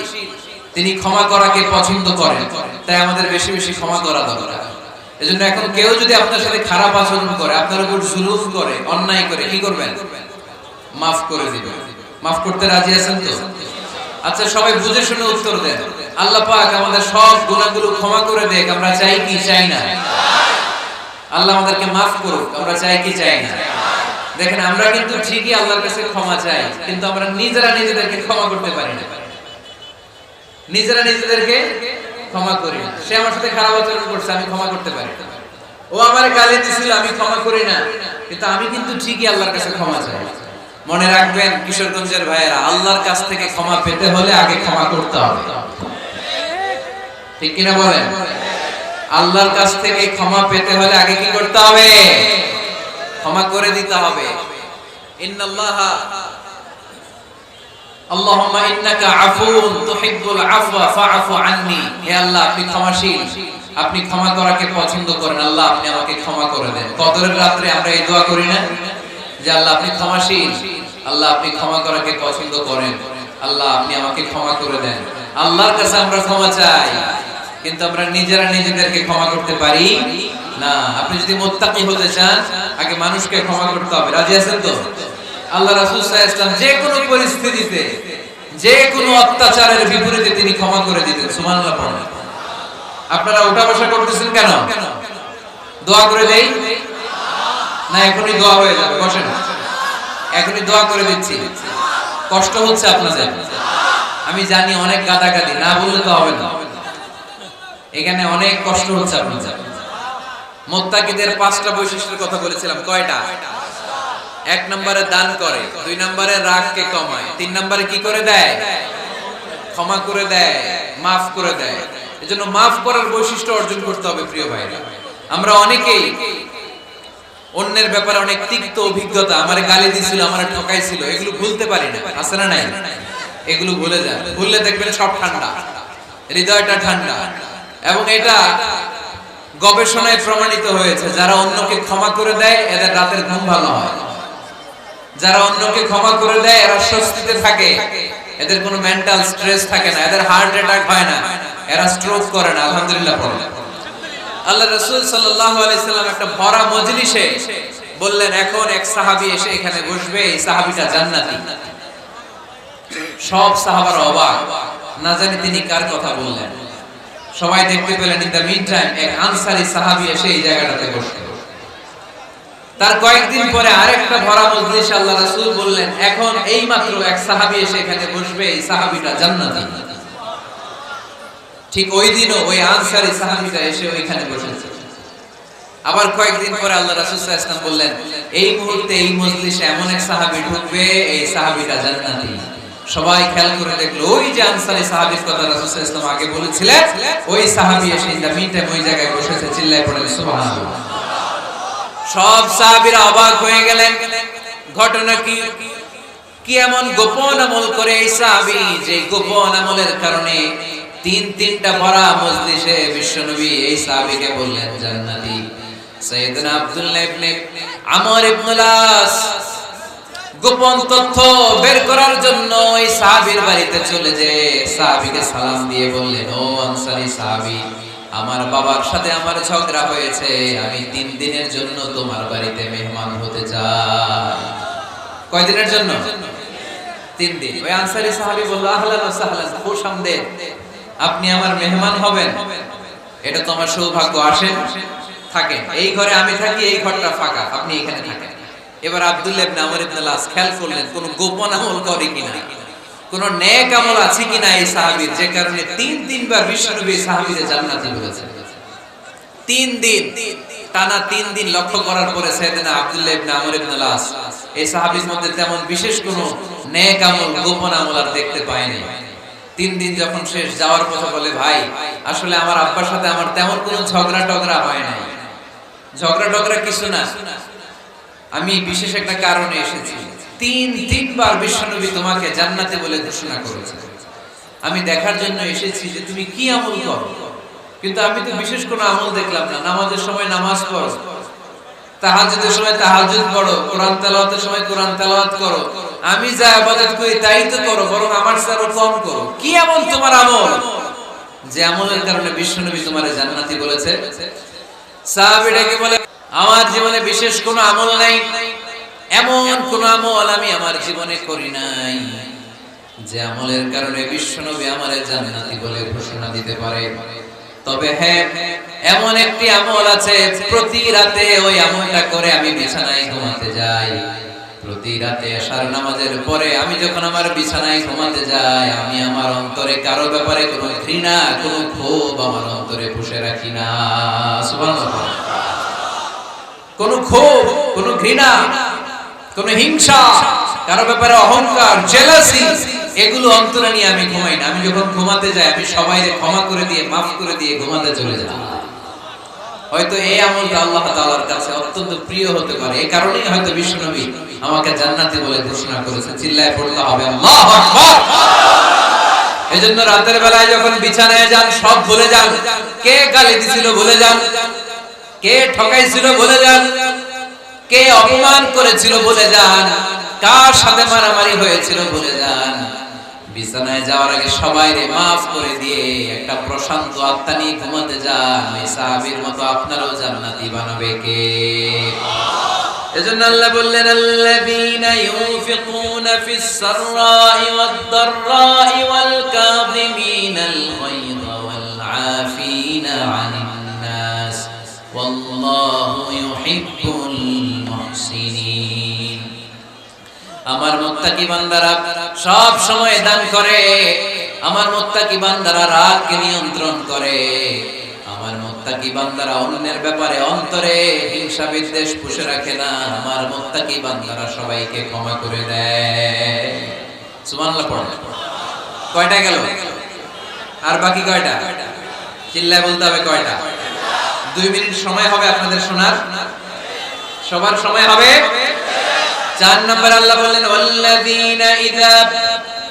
Speaker 1: তিনি ক্ষমা করাকে পছন্দ করেন। তাই আমাদের বেশি বেশি ক্ষমা করা দরকার। এজন্য এখন কেউ যদি আপনার সাথে খারাপ আচরণ করে, আপনার উপর জুলুম করে, অন্যায় করে, কি করবেন? মাফ করে দিবেন। মাফ করতে রাজি আছেন তো? আচ্ছা, সবাই বুঝে শুনে উত্তর দেন। আল্লাহ পাক আমাদের সব গুনাহগুলো ক্ষমা করে দেখ, আমরা চাই কি চাই না? আল্লাহ আমাদেরকে মাফ করুক, আমরা চাই কি চাই না? দেখেন, আমরা কিন্তু ঠিকই আল্লাহর কাছে ক্ষমা চাই, কিন্তু আমরা নিজেরা নিজেদেরকে ক্ষমা করতে পারি না। নিজেরা নিজেদেরকে ক্ষমা করি না। সে আমার সাথে খারাপ আচরণ করছে, আমি ক্ষমা করতে পারি না। ও আমারে গালি দিছিল, আমি ক্ষমা করি না, কিন্তু আমি কিন্তু ঠিকই আল্লাহর কাছে ক্ষমা চাই। মনে রাখবেন কিশোরগঞ্জের ভাইয়েরা, আল্লাহর কাছ থেকে ক্ষমা পেতে হলে আগে ক্ষমা করতে হবে। ঠিক কিনা বলেন? আল্লাহর কাছ থেকে ক্ষমা পেতে হলে আগে কি করতে হবে? ক্ষমা করে দিতে হবে। ইন্নাল্লাহা আল্লাহুম্মা ইন্নাকা আফুউন তুহিব্বুল আফওয়া ফাআফু আন্নি। হে আল্লাহ, আপনি ক্ষমাশীল, আপনি ক্ষমা করাকে পছন্দ করেন। আল্লাহ, আপনি আমাকে ক্ষমা করে দেন। কদরের রাতে আমরা এই দোয়া করি না যে আল্লাহ আপনি ক্ষমাশীল, আল্লাহ আপনি ক্ষমা করাকে পছন্দ করেন, আল্লাহ আপনি আমাকে ক্ষমা করে দেন। আল্লাহর কাছে আমরা ক্ষমা চাই, কিন্তু আমরা নিজেরা নিজেদেরকে ক্ষমা করতে পারি না। আপনি যদি মুত্তাকি হতে চান, আগে মানুষকে ক্ষমা করতে হবে। রাজি আছেন তো? আল্লাহ রাসূল সাল্লাল্লাহু আলাইহি ওয়াসাল্লাম যে কোনো পরিস্থিতিতে, যে কোনো অত্যাচারের বিপরীতে তিনি ক্ষমা করে দিতেন। সুবহানাল্লাহ পড়েন। আপনারা উঠা বসা করতেছেন কেন? দোয়া করে দেই না? এখনই দোয়া হয়ে যাবে, বসেন। এখনই দোয়া করে দিচ্ছি। কষ্ট হচ্ছে আপনাদের, আমি জানি, অনেক গাদাগাদি, না বললে তো হবে না। এখানে অনেক কষ্ট হচ্ছে আপনাদের। মুত্তাকিদের ৫টা বৈশিষ্ট্যের কথা বলেছিলাম। কয়টা? ১ নম্বরে দান করে, ২ নম্বরে রাগকে কমায়, ৩ নম্বরে কি করে দেয়? ক্ষমা করে দেয়, মাফ করে দেয়। এজন্য মাফ করার বৈশিষ্ট্য অর্জন করতে হবে প্রিয় ভাইরা। আমরা অনেকেই অন্যের ব্যাপারে অনেক তিক্ত অভিজ্ঞতা, আমারে গালি দিছিল, আমারে ঠকাইছিল, এগুলো ভুলতে পারি না। আছে না নাই? এগুলো ভুলে যান। ভুললে দেখবেন সব ঠান্ডা, হৃদয়টা ঠান্ডা। এবং এটা গবেষণায় প্রমাণিত হয়েছে, যারা অন্যকে ক্ষমা করে দেয় এদের রাতের ঘুম ভালো হয়। যারা অন্যকে ক্ষমা করে দেয় এরা স্বস্তিতে থাকে, এদের কোনো মেন্টাল স্ট্রেস থাকে না, এদের হার্ট অ্যাটাক হয় না, এরা স্ট্রোক করে না। আলহামদুলিল্লাহ পড়ে। আল্লাহ রাসূল সাল্লাল্লাহু আলাইহি সাল্লাম একটা ভরা মজলিসে বললেন, এখন এক সাহাবী এসে এখানে বসবে, এই সাহাবীটা জান্নাতি। সব সাহাবারা অবাক, না জানি তিনি কার কথা বললেন। সবাই দেখতে পেলেন। ইন দ্য মিন টাইম এক আনসারী সাহাবী এসে এই জায়গাটাতে বসলেন। তার কয়েকদিন পরে আরেকটা ভরা মজলিসে আল্লাহ রাসূল বললেন, এখন এই মাত্র এক সাহাবী এসে এখানে বসবে, এই সাহাবীটা জান্নাতি। ঠিক ওই দিনও ওই আনসারী সাহাবীটা এসে ওইখানে বসেছে। আবার কয়েকদিন পরে আল্লাহ রাসূল সাল্লাল্লাহু আলাইহি ওয়াসাল্লাম বললেন, এই মুহূর্তে এই মজলিসে এমন এক সাহাবী ঢুকবে, এই সাহাবীটা জান্নাতি। সবাই খেয়াল করে দেখলো, ওই যে আনসারী সাহাবীর কথা রাসূল সাল্লাল্লাহু আলাইহি ওয়াসাল্লাম আগে বলেছিলেন, ওই সাহাবী এসে ইন দ্য মিন টাইম ওই জায়গায় বসেছে। চিল্লায় পড়েন সুবহানাল্লাহ। সব সাহাবীরা অবাক হয়ে গেলেন, ঘটনা কি? কি এমন গোপন আমল করে এই সাহাবী যে গোপন আমলের কারণে তিনটা ভরা মজলিসে বিশ্বনবী এই সাহাবীকে বললেন জান্নাতি। সাইয়েদনা আব্দুল্লাহ ইবনে আমর ইবনে আস গোপন তথ্য বের করার জন্য এই সাহাবীর বাড়িতে চলে যেয়ে সাহাবীকে সালাম দিয়ে বললেন, ও আনসারী সাহাবী, আমার বাবার সাথে আমার ঝগড়া হয়েছে, আমি 3 দিনের জন্য তোমার বাড়িতে মেহমান হতে চাই। কয় দিনের জন্য? 3 দিন। ওই আনসারী সাহাবী বলল, আহলান ওয়া সাহলান, খুশামদেদ, আপনি আমার মেহমান হবেন, এটা তো আমার সৌভাগ্য। আসেন, থাকেন, এই ঘরে আমি থাকি, এই ঘরটা ফাঁকা, আপনি এখানে থাকেন। এবার আব্দুল্লাহ ইবনে আমর ইবনে আস খেয়াল করলেন কোন গোপন আমল করে কিনা, কোন নেক আমল আছে কিনা এই সাহাবীর, যে কারণে 3 বার বিশ্বনবী সাহাবীরে জান্নাতি বলেছেন। 3 দিন টানা 3 দিন লক্ষ্য করার পরে সাইয়েদনা আব্দুল্লাহ ইবনে আমর ইবনে আস এই সাহাবীর মধ্যে তেমন বিশেষ কোন নেক আমল, গোপন আমল আর দেখতে পায়নি। 3 দিন যখন শেষ, যাওয়ার পথে বলে, ভাই আসলে আমার আব্বার সাথে আমার তেমন কোনো ঝগড়া টগড়া হয় নাই। ঝগড়া টগড়া কিছু না, আমি বিশেষ একটা কারণে এসেছি। 3 বার বিশ্বনবী তোমাকে জান্নাতে বলে ঘোষণা করেছে, আমি দেখার জন্য এসেছি যে তুমি কি আমল করো। কিন্তু আমি তো বিশেষ কোনো আমল দেখলাম না। নামাজের সময় নামাজ পড়ো, তাহাজ্জুদের সময় তাহাজ্জুদ পড়ো, কোরআন তেলাওয়াতের সময় কোরআন তেলাওয়াত করো, আমি যা ইবাদত করি তাই তো করো, বরং আমার চেয়ে কম করো। কি এমন তোমার আমল যে আমলের কারণে বিশ্বনবী তোমারে জান্নাতি বলেছে? সাহাবীটাকে বলে, আমার জীবনে বিশেষ কোনো আমল নাই, এমন কোন আমল আমি আমার জীবনে করি নাই যে আমলের কারণে বিশ্বনবী আমারে জান্নাতি বলে ঘোষণা দিতে পারে। তবে হ্যাঁ, এমন একটি আমল আছে, প্রতি রাতে ওই আমলটা করে আমি বিছানায় ঘুমাতে যাই। প্রতি রাতে এশার নামাজের পরে আমি যখন আমার বিছানায় ঘুমাতে যাই, আমি আমার অন্তরে কারো ব্যাপারে কোনো ঘৃণা, কোনো ক্ষোভ আমার অন্তরে পুষে রাখি না। সুবহানাল্লাহ। কোনো ক্ষোভ, কোনো ঘৃণা, কোনো হিংসা, কারো ব্যাপারে অহংকার, জেলাসি, এগুলো অন্তরে নিয়ে আমি ঘুমাই না। আমি যখন ঘুমাতে যাই, আমি সবাইকে ক্ষমা করে দিয়ে, মাফ করে দিয়ে ঘুমাতে চলে যাই। হয়তো এই আমলটা আল্লাহ তাআলার কাছে অত্যন্ত প্রিয় হতে পারে, এই কারণেই হয়তো বিশ্বনবী আমাকে জান্নাতি বলে ঘোষণা করেছেন। চিল্লায় পড়তে হবে আল্লাহু আকবার। এজন্য রাতের বেলায় যখন বিছানায় যান, সব ভুলে যান। কে গালি দিছিল ভুলে যান, কে ঠকাইছিল ভুলে যান, কে অপমান করেছিল ভুলে যান, কার সাথে মারামারি হয়েছিল ভুলে যান। বিছানায় যাওয়ার আগে সবাইকে maaf করে দিয়ে একটা প্রশান্ত আত্মা নিয়ে ঘুমাতে যান। এই সাহাবীর মতো আপনারাও জান্নাতি বানাবে কে? এজন্য আল্লাহ বললেন, আল্লাযীনা ইউনফিকুনা ফিস সাররাই ওয়াদ দাররাই ওয়াল কাযিমিনাল গায়যা ওয়াল আফিনা আনিন নাস ওয়াল্লাহু ইউহিব্বুল মুহসিনিন। আমার মুত্তাকি বান্দারা সব সময় দান করে, আমার মুত্তাকি বান্দারা রাগকে নিয়ন্ত্রণ করে, আমার মুত্তাকি বান্দারা অন্যের ব্যাপারে অন্তরে হিংসা বিদ্বেষ পুষে রাখে না, আমার মুত্তাকি বান্দারা সবাইকে ক্ষমা করে দেয়। সুবহানাল্লাহ পড়েন। কয়টা গেল? আর বাকি কয়টা? চিল্লায় বলতে হবে কয়টা? 2 মিনিট সময় হবে আপনাদের শোনার। সবার সময় হবে। 4 নম্বর আল্লাহ বলেন, ওয়াল্লাযীনা ইযা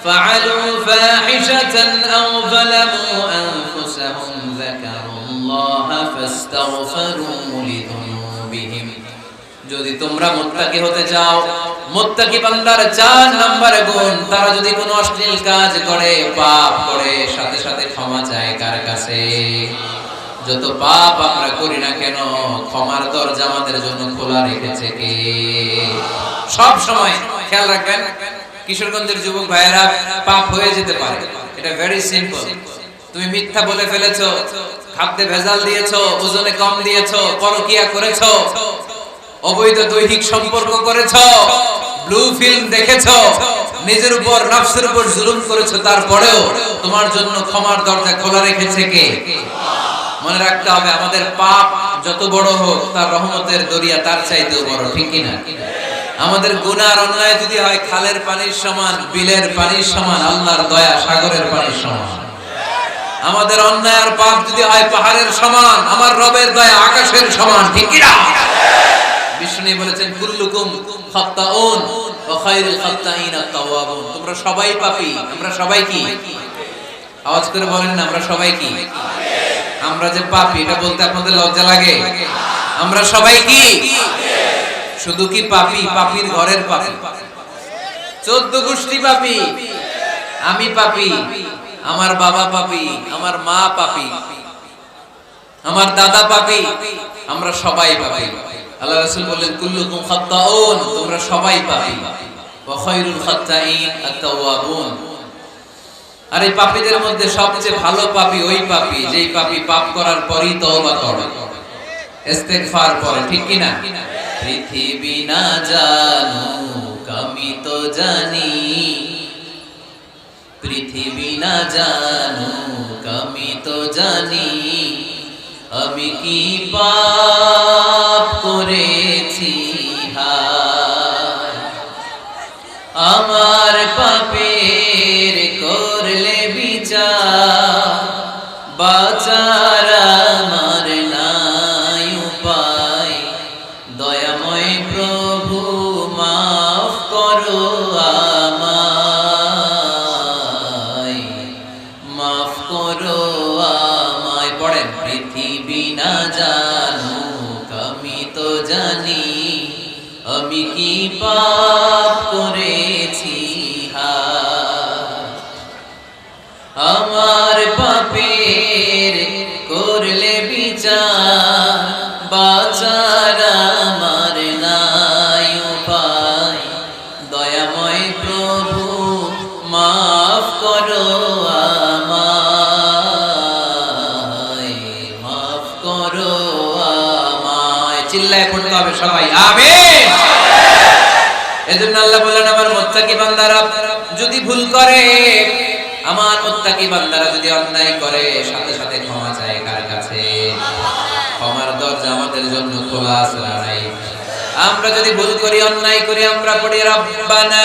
Speaker 1: ফাআলু ফাহিশাতান আও যালামু আনফুসাহুম যাকারুল্লাহা ফাস্তাগফিরু লিযুনুবিহিম। যদি তোমরা মুত্তাকি হতে চাও, মুত্তাকি বান্দার 4 নম্বর গুণ, তারা যদি কোনো অশ্লীল কাজ করে, পাপ করে, সাথে সাথে ক্ষমা চায় কার কাছে? যত পাপ আমরা করি না কেন, ক্ষমার দরজা আমাদের জন্য খোলা রেখেছে কে? সব সময় খেয়াল রাখবেন, কিশোরগঞ্জের যুবক ভাইয়েরা পাপ হয়ে যেতে পারে, এটা ভেরি সিম্পল। তুমি মিথ্যা বলে ফেলেছো, খাদ্যে ভেজাল দিয়েছো, ওজনে কম দিয়েছো, পরকিয়া করেছো, অবৈধ দৈহিক সম্পর্ক করেছো, ব্লু ফিল্ম দেখেছো, নিজের উপর নফসের উপর জুলুম করেছো, তারপরেও তোমার জন্য ক্ষমার দরজা খোলা রেখেছে কে? মনে রাখতে হবে, আমাদের পাপ যত বড় হোক তার রহমতের দরিয়া তার চাইতেও বড়, ঠিক কি না? আমাদের গুনাহ আর অন্যায় যদি হয় খালের পানির সমান, বিলের পানির সমান, আল্লাহর দয়া সাগরের পানির সমান। আমাদের অন্যায় আর পাপ যদি হয় পাহাড়ের সমান, আমার রবের দয়া আকাশের সমান, ঠিক কি না? বিষ্ণু বলেছেন কুল্লুকুম খাত্তাউন ওয়া খায়রুল খাত্তাইন আত-তাওয়াবুন। তোমরা সবাই পাপী, আমরা সবাই কি? আওয়াজ করে বলেন না, আমরা সবাই কি? আমরা যে পাপী এটা বলতে আপনাদের লজ্জা লাগে? আমরা সবাই কি? শুধু কি পাপী? পাপীর ঘরের পাপী, 14 গোষ্ঠী পাপী। আমি পাপী, আমার বাবা পাপী, আমার মা পাপী, আমার দাদা পাপী, আমরা সবাই পাপী। আল্লাহ রাসূল বললেন কুল্লুকুম খাত্তাউন, তোমরা সবাই পাপী, ওয়া খায়রুল খাত্তাইন আত-তাওয়াবুন। আর এই পাপীদের মধ্যে সবচেয়ে ভালো পাপী ওই পাপী যেই পাপী পাপ করার পরই তওবা করে, ইস্তেগফার করে, ঠিক কি না? পৃথিবী না জানুক আমি তো জানি, পৃথিবী না জানুক আমি তো জানি, আমি কি পাপ করেছি হায়, আমার পাপের করলে বিচার, বাঁচার আমার নাই উপায়, দয়াময় প্রভু মাফ করো আমায়, মাফ করো আমায়। পড়েন, পৃথিবী না জানুক আমি তো জানি, আমি কি পাপ করেছি হায়, আমার পাপের করলে বিচার, বাঁচার আমার নাই উপায়, দয়াময় প্রভু মাফ করো আমায়, মাফ করো আমায়। চিল্লায় পড়তে হবে সবাই, আমিন। এজন্য আল্লাহ বলেন, আমার মুত্তাকি বান্দারা যদি ভুল করে, আমার মুত্তাকি বান্দারা যদি অন্যায় করে, সাথে সাথে ক্ষমা চায় কার কাছে? ক্ষমার দরজা আমাদের জন্য খোলা আছে না নাই? আমরা যদি ভুল করি, অন্যায় করি, আমরা পড়ি রব্বানা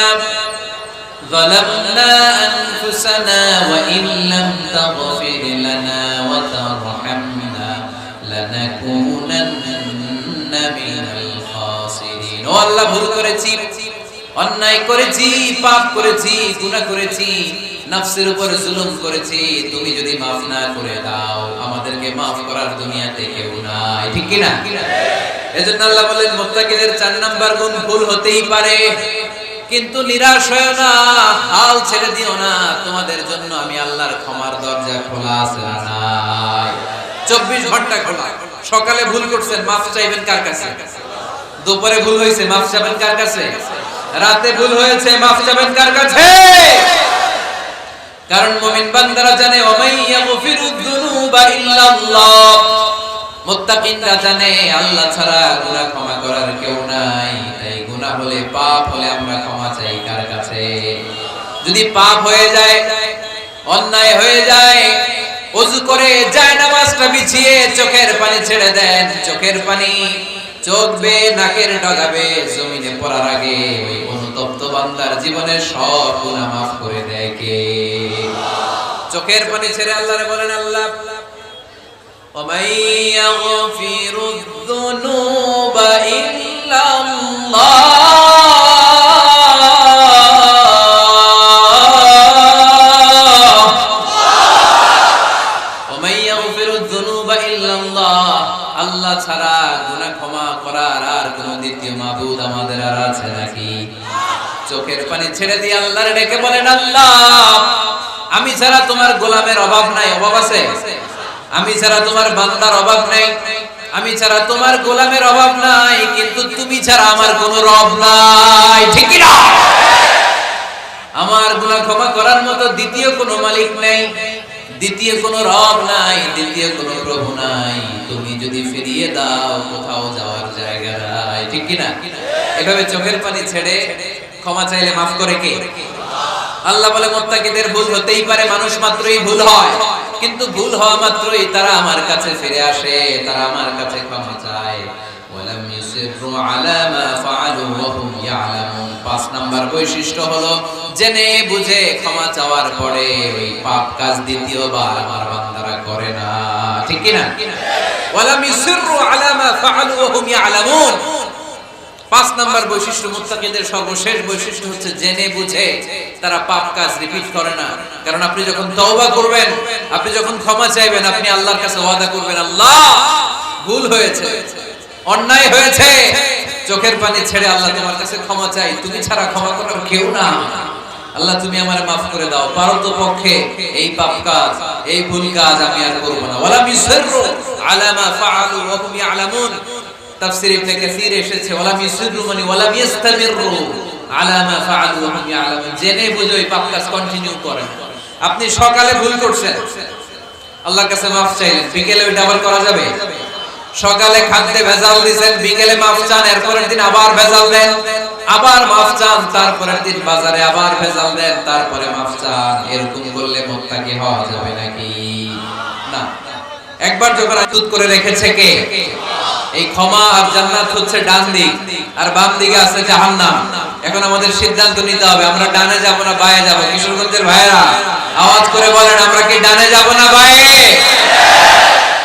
Speaker 1: যালামনা আনফুসানা ওয়া ইল্লাম তাগফির লানা ওয়া তারহামনা লানাকুনান্না মিনাল খাসিরিন। ও আল্লাহ, ভুল করেছি, অন্যায় করেছি, পাপ করেছি, গুনাহ করেছি, নফসের উপর জুলুম করেছি, তুমি যদি মাফ না করে দাও, আমাদেরকে মাফ করার দুনিয়াতে কেউ নাই, ঠিক কি না? এজন্য আল্লাহ বলেন মুত্তাকিদের 4 নাম্বার গুণ, ভুল হতেই পারে কিন্তু নিরাশ হয়ো না, হাল ছেড়ে দিও না, তোমাদের জন্য আমি আল্লাহর ক্ষমার দরজা খোলা আছে না নাই? 24 ঘন্টা খোলা। সকালে ভুল করছেন, মাফ চাইবেন কার কাছে? দুপুরে ভুল হয়েছে, মাফ চাইবেন কার কাছে? রাতে ভুল হয়েছে, মাফ চাইবেন কার কাছে? কারণ মুমিন বান্দারা জানে ওয়ামাইয়া গফিরুদ যুনুবা ইল্লাল্লাহ, মুত্তাকিনরা জানে আল্লাহ ছাড়া গুনাহ ক্ষমা করার কেউ নাই। তাই গুনাহ হলে, পাপ হলে আমরা ক্ষমা চাই কার কাছে? যদি পাপ হয়ে যায়, অন্যায় হয়ে যায়, ওযু করে জায়নামাজটা বিছিয়ে চোখের পানি ছেড়ে দেন, চোখের পানি চোখ বেয়ে নাকের ডগাবে জমিনে পড়ার আগে ওই অনুতপ্ত বান্দার জীবনের সব গুনাহ মাফ করে দেয় কে? চোখের পানি ছেড়ে আল্লাহরে বলেন, আল্লাহ وَمَن يَغْفِرُ الذُّنُوبَ إِلَّا اللَّهُ وَمَن يَغْفِرُ الذُّنُوبَ إِلَّا اللَّهُ। আল্লাহ ছাড়া গুনাহ ক্ষমা করার আর কোন দ্বিতীয় মাবুদ আমাদের আর আছে নাকি? চোখের পানি ছেড়ে দিয়ে আল্লাহরে ডেকে বলেন, আল্লাহ আমি ছাড়া তোমার গোলামের অভাব নাই, অভাব আছে? আমি ছাড়া তোমার বান্দার অভাব নাই, আমি ছাড়া তোমার গোলামের অভাব নাই, কিন্তু তুমি ছাড়া আমার কোনো রব নাই, ঠিক কি না? আমার গুনাহ ক্ষমা করার মতো দ্বিতীয় কোনো মালিক নাই, দ্বিতীয় কোনো রব নাই, দ্বিতীয় কোনো প্রভু নাই। তুমি যদি ফিরিয়ে দাও কোথাও যাওয়ার জায়গা নাই, ঠিক কি না? এভাবে চোখের পানি ছেড়ে ক্ষমা চাইলে মাফ করে কে? আল্লাহ বলে মুত্তাকিদের ভুল হতেই পারে, মানুষ মাত্রই ভুল হয়, কিন্তু ভুল হওয়া মাত্রই তারা আমার কাছে ফিরে আসে, তারা আমার কাছে ক্ষমা চায়। ওয়ালাম ইউসিরু আলা মা ফাআলু ওয়া হুম ইয়ালামুন। 5 নাম্বার বৈশিষ্ট্য হলো জেনে বুঝে ক্ষমা চাওয়ার পরে ওই পাপ কাজ দ্বিতীয়বার আমার বান্দারা করে না, ঠিক কি না? ওয়ালাম ইউসিরু আলা মা ফাআলু ওয়া হুম ইয়ালামুন। 5 নাম্বার বৈশিষ্ট্য, মুত্তাকিদের সর্বশেষ বৈশিষ্ট্য হচ্ছে জেনে বুঝে তারা পাপ কাজ রিপিট করে না। কারণ আপনি যখন তওবা করবেন, আপনি যখন ক্ষমা চাইবেন, আপনি আল্লাহর কাছে ওয়াদা করবেন, আল্লাহ ভুল হয়েছে, অন্যায় হয়েছে, চোখের পানি ছেড়ে আল্লাহ তোমার কাছে ক্ষমা চাই, তুমি ছাড়া ক্ষমা করার কেউ না, আল্লাহ তুমি আমারে মাফ করে দাও, পারতপক্ষে এই পাপ কাজ, এই ভুল কাজ আমি আর করব না। ওয়ালা মিসরু আলা মা ফাআলু ওয়া হুম ইয়ালামুন। তাফসীর ইবনে কাসীর এসেছে ওয়ালা মিসরু মানে ওয়ালা ইস্তামিরু আলা মা ফাআলু ওয়া হুম ইয়ালামুন, জেনে বুঝে ওই পাপ কাজ কন্টিনিউ করেন। আপনি সকালে ভুল করছেন, আল্লাহর কাছে মাফ চাইলেন, বিকেলে ওইটা আবার করা যাবে? সকালে খাদ্যে ভেজাল দিয়েছেন, বিকেলে মাফ চান, এরপরের দিন আবার ভেজাল দেন, আবার মাফ চান, তারপরের দিন বাজারে আবার ভেজাল দেন, তারপরে মাফ চান। এরকম করলে মুত্তাকি হওয়া যাবে নাকি? না। একবার যখন আতুত করে রেখেছে কে? এই ক্ষমা আর জান্নাত হচ্ছে ডান দিক, আর বাম দিকে আছে জাহান্নাম। এখন আমাদের সিদ্ধান্ত নিতে হবে, আমরা ডানে যাব না বায়ে যাব। কিশোরগঞ্জের ভাইরা আওয়াজ করে বলেন, আমরা কি ডানে যাব না বায়ে?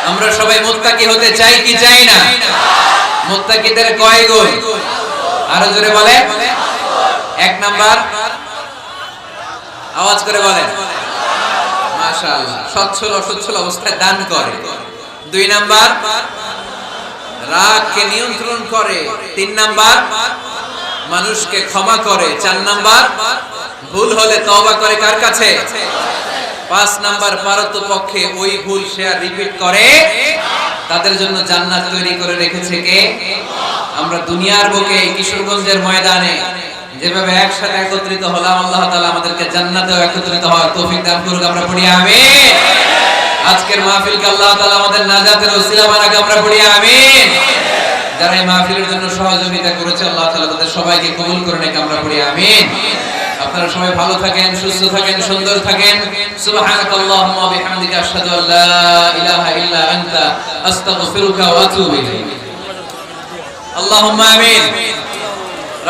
Speaker 1: আমরা সবাই মুত্তাকি হতে চাই কি চাই না? মুত্তাকিদের কয় গুণ? আরো জোরে বলেন। 1 নাম্বার, আওয়াজ করে বলেন মাশাআল্লাহ, সচ্ছল অসচ্ছল অবস্থায় দান করে। 2 নাম্বার, রাগকে নিয়ন্ত্রণ করে। 3 নাম্বার, মানুষকে ক্ষমা করে। 4 নাম্বার, ভুল হলে তওবা করে কার কাছে? 5 নাম্বার, পারতপক্ষে ওই ভুল সে আর রিপিট করে। তাদের জন্য জান্নাত তৈরি করে রেখেছে কে? আমরা দুনিয়ার বুকে কিশোরগঞ্জের ময়দানে যেভাবে একসাথে একত্রিত হলাম, আল্লাহ তাআলা আমাদেরকে জান্নাতেও একত্রিত হওয়ার তৌফিক দান করুক, আমরা পড়ি আমিন। আজকের মাহফিলকে আল্লাহ তাআলা আমাদের নাজাতের ওসিলা বানাক, আমরা পড়ি আমিন। যারা এই মাহফিলের জন্য সহযোগিতা করেছে আল্লাহ তাআলা তাদের সবাইকে কবুল করে নেক, আমরা পড়ি আমিন। আপনারা সবাই ভালো থাকেন, সুস্থ থাকেন, সুন্দর থাকেন। সুবহানাকাল্লাহুম্মা ওয়া বিহামদিকা আশহাদু আল্লা ইলাহা ইল্লা আনতা আস্তাগফিরুকা ওয়া আতুবু ইলাইক। আল্লাহুম্মা আমিন।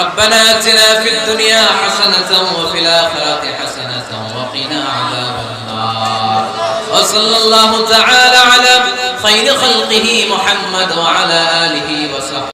Speaker 1: ربنا آتنا في الدنيا حسنة وفي الآخرة حسنة وقنا عذاب النار. وصلى الله تعالى على خير خلقه محمد وعلى آله وصحبه.